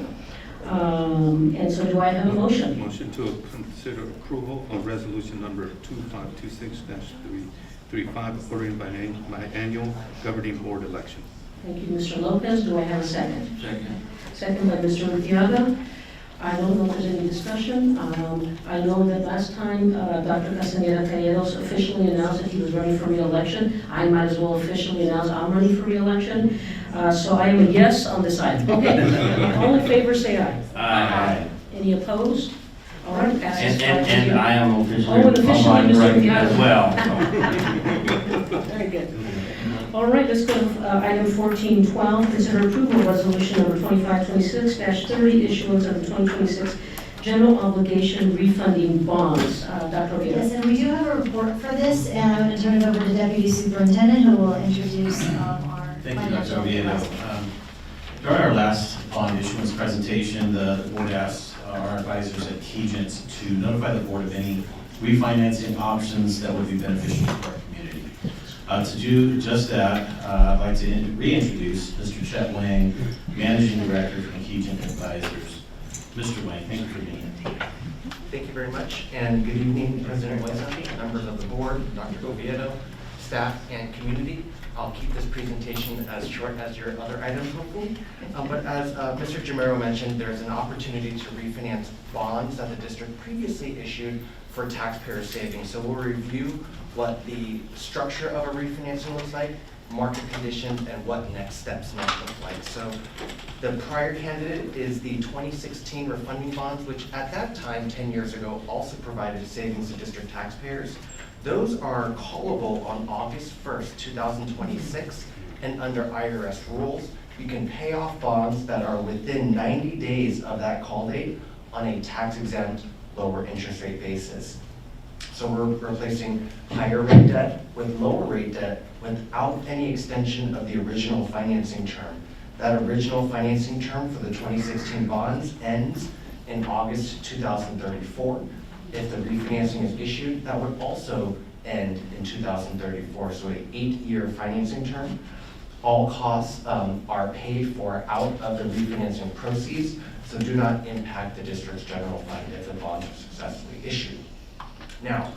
And so do I have a motion? Motion to consider approval of resolution number 2526-35, ordering biannual governing board election. Thank you, Mr. Lopez. Do I have a second? Second. Second by Mr. Urquiaga. I don't know if there's any discussion. I know that last time Dr. Castañeda Calleros officially announced that he was running for re-election. I might as well officially announce I'm running for re-election. So I am a yes on this item. Okay. All in favor say aye. Aye. Any opposed? All right, passes 5-0. And I am officially Oh, and officially, online Mr. right Urquiaga. as well. Very good. All right, let's go to item 1412, consider approval of resolution number 2526-30, issuance of the 2026 general obligation refunding bonds. Dr. Oviedo. Yes, and we do have a report for this, and I'm going to turn it over to Deputy Superintendent, who will introduce our Thank you, financial Dr. Oviedo. request. During our last bond issuance presentation, the board asked our advisors at Kegent to notify the board of any refinancing options that would be beneficial to our community. To do just that, I'd like to reintroduce Mr. Chet Wang, Managing Director from Kegent Advisors. Mr. Wang, thank you for being here. Thank you very much, and good evening, President Wesson, members of the board, Dr. Oviedo, staff, and community. I'll keep this presentation as short as your other items, hopefully. But as Mr. Jamero mentioned, there's an opportunity to refinance bonds that the district previously issued for taxpayer savings. So we'll review what the structure of a refinancing looks like, market conditions, and what next steps might look like. So the prior candidate is the 2016 refunding bonds, which at that time, 10 years ago, also provided savings to district taxpayers. Those are callable on August 1st, 2026, and under IRS rules, you can pay off bonds that are within 90 days of that call date on a tax-exempt, lower interest rate basis. So we're replacing higher rate debt with lower rate debt without any extension of the original financing term. That original financing term for the 2016 bonds ends in August 2034. If the refinancing is issued, that would also end in 2034, so an 8-year financing term. All costs are paid for out of the refinancing proceeds, so do not impact the district's general fund if the bonds are successfully issued. Now,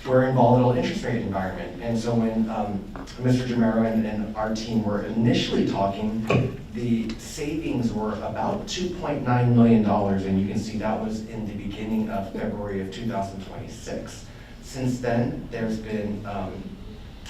we're in volatile interest rate environment, and so when Mr. Jamero and our team were initially talking, the savings were about $2.9 million, and you can see that was in the beginning of February of 2026. Since then, there's been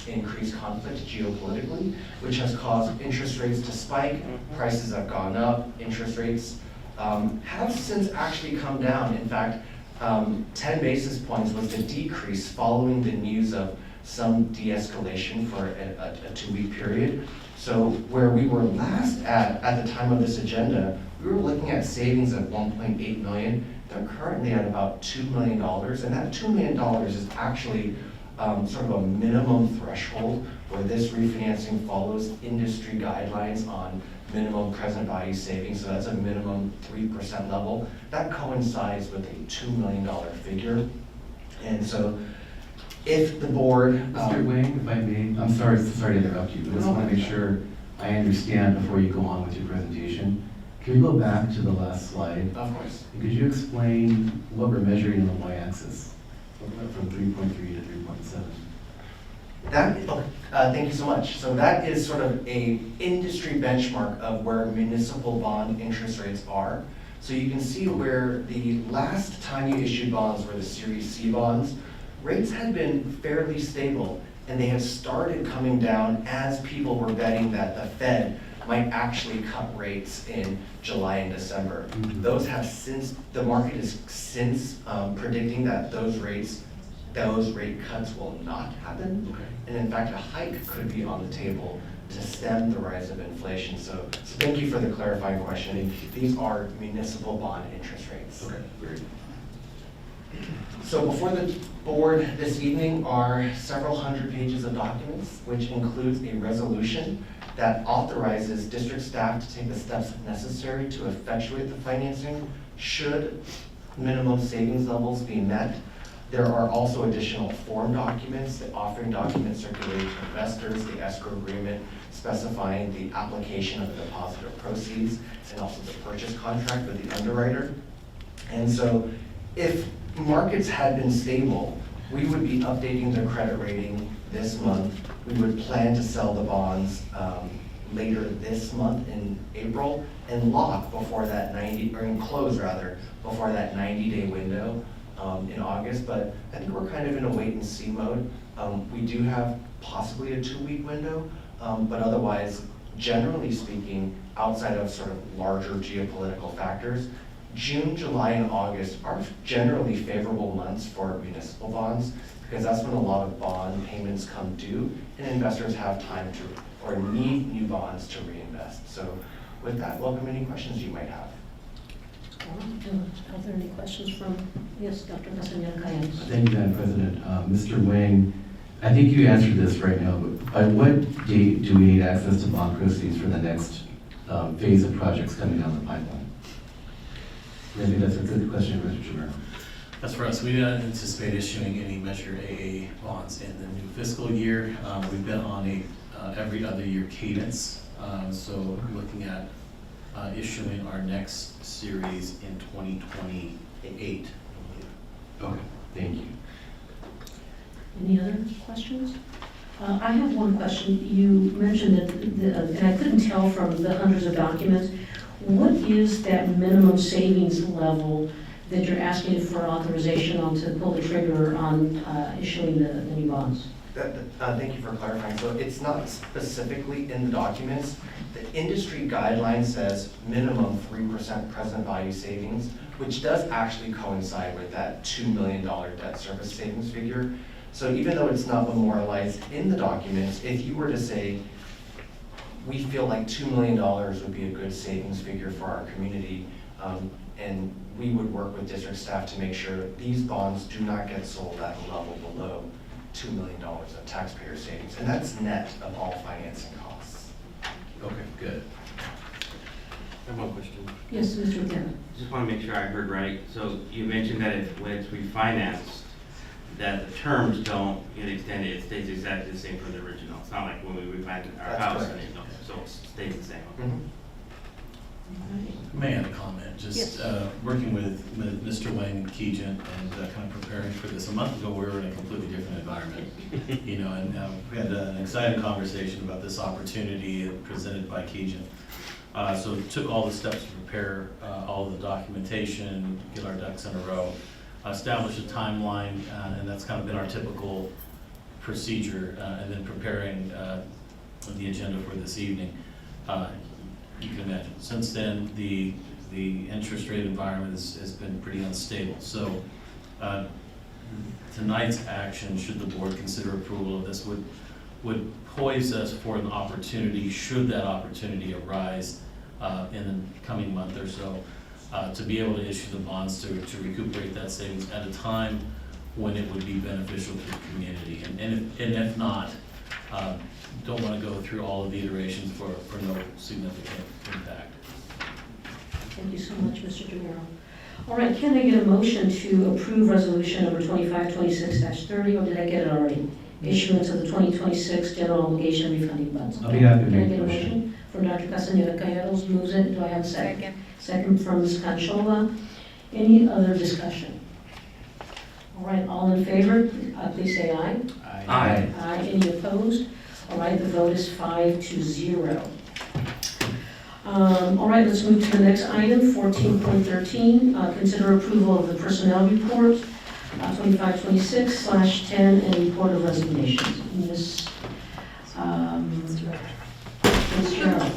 increased conflict geopolitically, which has caused interest rates to spike, prices have gone up, interest rates have since actually come down. In fact, 10 basis points was the decrease following the news of some de-escalation for a 2-week period. So where we were last at the time of this agenda, we were looking at savings of $1.8 million. They're currently at about $2 million, and that $2 million is actually sort of a minimum threshold where this refinancing follows industry guidelines on minimum present value savings, so that's a minimum 3% level. That coincides with a $2 million figure. And so if the board... Mr. Wang, if I may, I'm sorry to interrupt you, but I just want to make sure I understand before you go on with your presentation. Can you go back to the last slide? Of course. And could you explain what we're measuring on the y-axis from 3.3 to 3.7? Thank you so much. So that is sort of a industry benchmark of where municipal bond interest rates are. So you can see where the last time you issued bonds were the Series C bonds, rates had been fairly stable, and they had started coming down as people were betting that the Fed might actually cut rates in July and December. Those have since, the market is since predicting that those rate cuts will not happen. Okay. And in fact, a hike could be on the table to stem the rise of inflation. So thank you for the clarifying question. These are municipal bond interest rates. Okay, great. So before the board this evening are several hundred pages of documents, which includes a resolution that authorizes district staff to take the steps necessary to effectuate the financing should minimum savings levels be met. There are also additional form documents, the offering document circulated to investors, the escrow agreement specifying the application of the deposit of proceeds, and also the purchase contract with the underwriter. And so if markets had been stable, we would be updating their credit rating this month. We would plan to sell the bonds later this month in April and lock before that close rather, before that 90-day window in August. But I think we're kind of in a wait and see mode. We do have possibly a 2-week window, but otherwise, generally speaking, outside of sort of larger geopolitical factors, June, July, and August are generally favorable months for municipal bonds because that's when a lot of bond payments come due and investors have time to, or need new bonds to reinvest. So with that, welcome any questions you might have. Are there any questions from, yes, Dr. Castañeda Callanos? Thank you, Madam President. Mr. Wang, I think you answered this right now, but by what date do we need access to bond proceeds for the next phase of projects coming down the pipeline? I think that's a good question, Mr. Chamorro. As for us, we do not anticipate issuing any Measure AA bonds in the new fiscal year. We've been on a every other year cadence, so looking at issuing our next series in 2028. Okay, thank you. Any other questions? I have one question. You mentioned that, and I couldn't tell from the hundreds of documents, what is that minimum savings level that you're asking for authorization on to pull the trigger on issuing the new bonds? Thank you for clarifying. So it's not specifically in the documents. The industry guideline says minimum 3% present value savings, which does actually coincide with that $2 million debt service savings figure. So even though it's not memorialized in the documents, if you were to say, we feel like $2 million would be a good savings figure for our community, and we would work with district staff to make sure these bonds do not get sold at a level below $2 million of taxpayer savings. And that's net of all financing costs. Okay, good. I have one question. Yes, Mr. Gavin. Just want to make sure I heard right. So you mentioned that when it's refinanced, that the terms don't get extended, it stays exactly the same from the original. It's not like when we refinance our That's house, correct. and so it stays the same. May I add a comment? Just Yes. working with Mr. Wang and Keegan and kind of preparing for this. A month ago, we were in a completely different environment, you know, and we had an exciting conversation about this opportunity presented by Keegan. So took all the steps to prepare all of the documentation, get our ducks in a row, establish a timeline, and that's kind of been our typical procedure, and then preparing the agenda for this evening. You can imagine, since then, the interest rate environment has been pretty unstable. So tonight's action, should the board consider approval of this, would poise us for an opportunity, should that opportunity arise in the coming month or so, to be able to issue the bonds to recuperate that savings at a time when it would be beneficial to the community. And if not, don't want to go through all of the iterations for no significant impact. Thank you so much, Mr. DeMuro. All right, can I get a motion to approve resolution number 2526-30, or did I get it already? Issuance of the 2026 general obligation refunding bonds. I'll be happy to Can I make get the a motion. motion from Dr. Castañeda Callanos? Moves it. Do I have a second? Second from Ms. Canchola. Any other discussion? All right, all in favor, please say aye. Aye. Aye. Any opposed? All right, the vote is 5-0. All right, let's move to the next item, 14.13. Consider approval of the personnel report, 2526/10, and report of resignations. Ms. Gerald.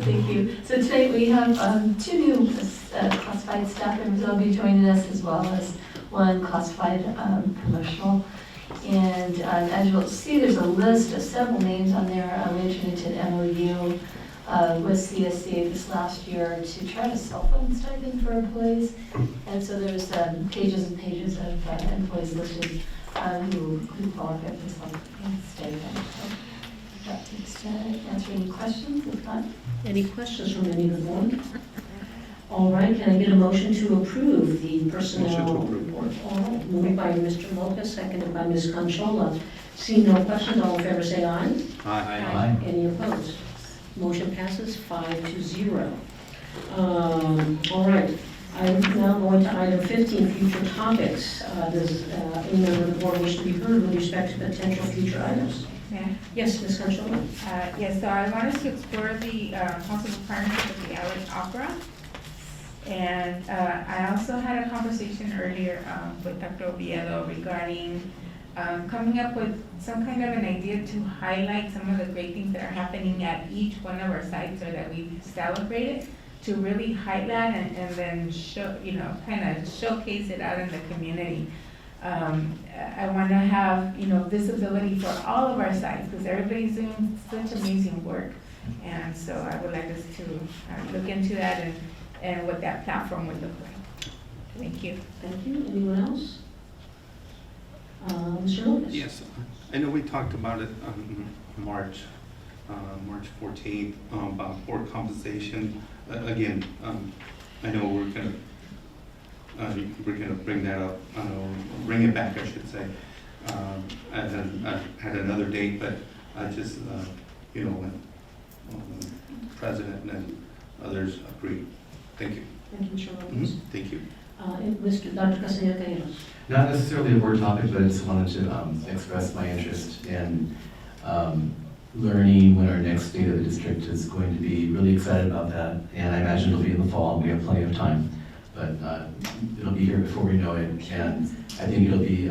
Thank you. So today we have two new classified staff members that will be joining us, as well as one classified promotional. And as you'll see, there's a list of several names on there. We entered into an MOU with CSEA this last year to try to self-fund stipend for employees. And so there's pages and pages of employees listed who qualify for self-fund stipend. So that takes to answer any questions, if not. Any questions from any of the board? All right, can I get a motion to approve the personnel report? All right, moved by Mr. Lopez, seconded by Ms. Conchola. Seeing no questions, all in favor say aye. Aye. Any opposed? Motion passes 5-0. All right, I'm now going to item 15, future topics. Does any member of the board wish to be heard with respect to potential future items? Yeah. Yes, Ms. Conchola. Yes, so I wanted to explore the possible partnership with the LA Opera. And I also had a conversation earlier with Dr. Oviedo regarding coming up with some kind of an idea to highlight some of the great things that are happening at each one of our sites or that we've celebrated. to really highlight and then show, kind of showcase it out in the community. I want to have, visibility for all of our sites, because everybody's doing such amazing work. And so I would like us to look into that and what that platform would look like. Thank you. Thank you. Anyone else? Mr. Lopez? Yes, I know we talked about it March 14th, about board compensation. Again, I know we're gonna bring that up, bring it back, I should say, at another date, but I just, when President and others agree. Thank you. Thank you, Mr. Lopez. Thank you. Dr. Castañeda Calleros. Not necessarily a board topic, but I just wanted to express my interest in learning when our next state of the district is going to be. Really excited about that, and I imagine it'll be in the fall. We have plenty of time, but it'll be here before we know it, and I think it'll be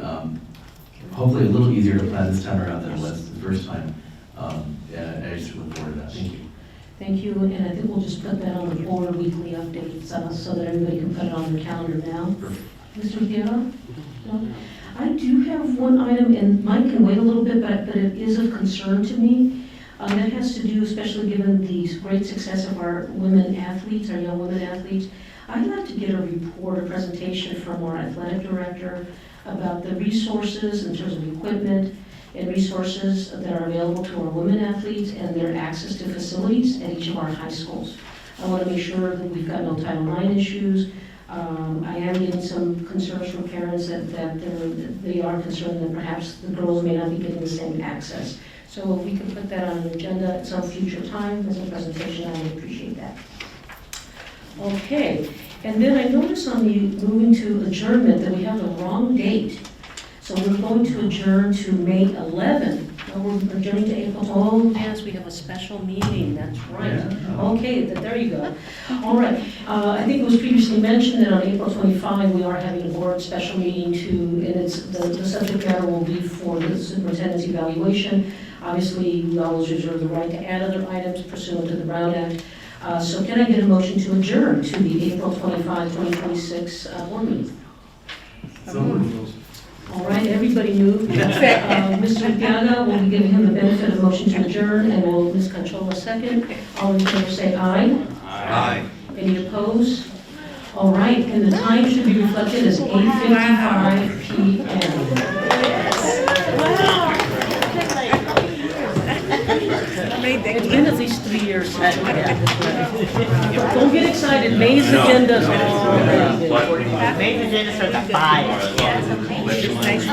hopefully a little easier to plan this time around than it was the first time, and I just look forward to that. Thank you. Thank you, and I think we'll just put that on the board weekly updates so that everybody can put it on their calendar now. Mr. Guerra? No? I do have one item, and mine can wait a little bit, but it is of concern to me. That has to do, especially given the great success of our women athletes, our young women athletes. I'd like to get a report, a presentation from our athletic director about the resources in terms of equipment and resources that are available to our women athletes and their access to facilities at each of our high schools. I want to make sure that we've got no Title IX issues. I am getting some concerns from parents that they are concerned that perhaps the girls may not be getting the same access. So if we could put that on an agenda at some future time as a presentation, I would appreciate that. Okay, and then I notice on the moving to adjournment that we have the wrong date. So we're going to adjourn to May 11th. We're adjourning to April 12th. Oh, yes, we have a special meeting, that's right. Yeah. Okay, there you go. All right, I think it was previously mentioned that on April 25, we are having a board special meeting and it's the subject matter will be for the superintendent's evaluation. Obviously, we always reserve the right to add other items pursuant to the Brown Act. So can I get a motion to adjourn to the April 25, 2026 board meeting? All right, everybody move. Mr. Piaga, we'll be giving him the benefit of motion to adjourn, and will Ms. Conchola second. All in favor say aye. Aye. Any opposed? All right, and the time should be reflected as 8:55 p.m. It's been at least 3 years since we had this. Don't get excited, May's agenda's all ready. May's agenda's for the 5. Nice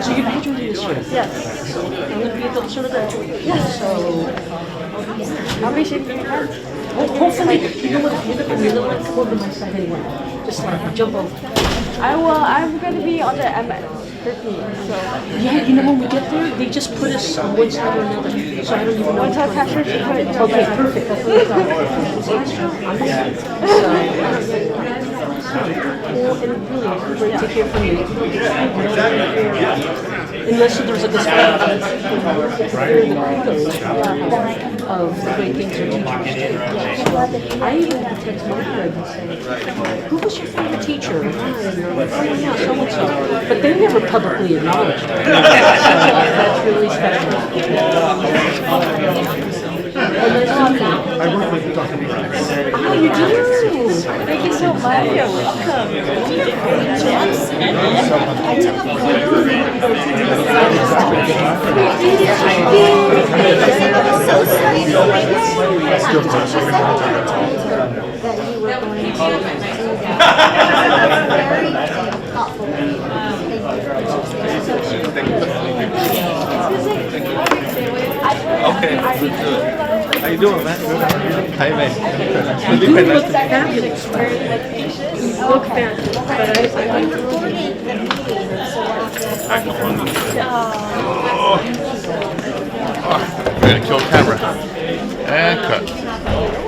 So you're graduating this year? Yes. I'm going to be able to sort of graduate. Yes. So, I'll be shaking your hands. Hopefully, you know what, you're going to really want to come over to my side anyway. Just like jump over. I'm going to be on the M13, so. Yeah, you know, when we get there, they just put us on one side or another. So I don't even know. Once I pass her, she put it down. Okay, perfect. That's what I thought. On this side. So, well, and really, great to hear from you. Unless there's a display of the great things your teachers do. I even had to text my friend and say, who was your favorite teacher? Oh, yeah, so-and-so. But they never publicly acknowledged it. So that's really special. I work with Dr. Oh, you do? Thank you so much. You're welcome. So sweet. That you were going to do that. Very thoughtful. Thank you. How you doing, man? Hi, man. Really quite nice to meet you. Look fabulous, but Ready to kill camera. And cut.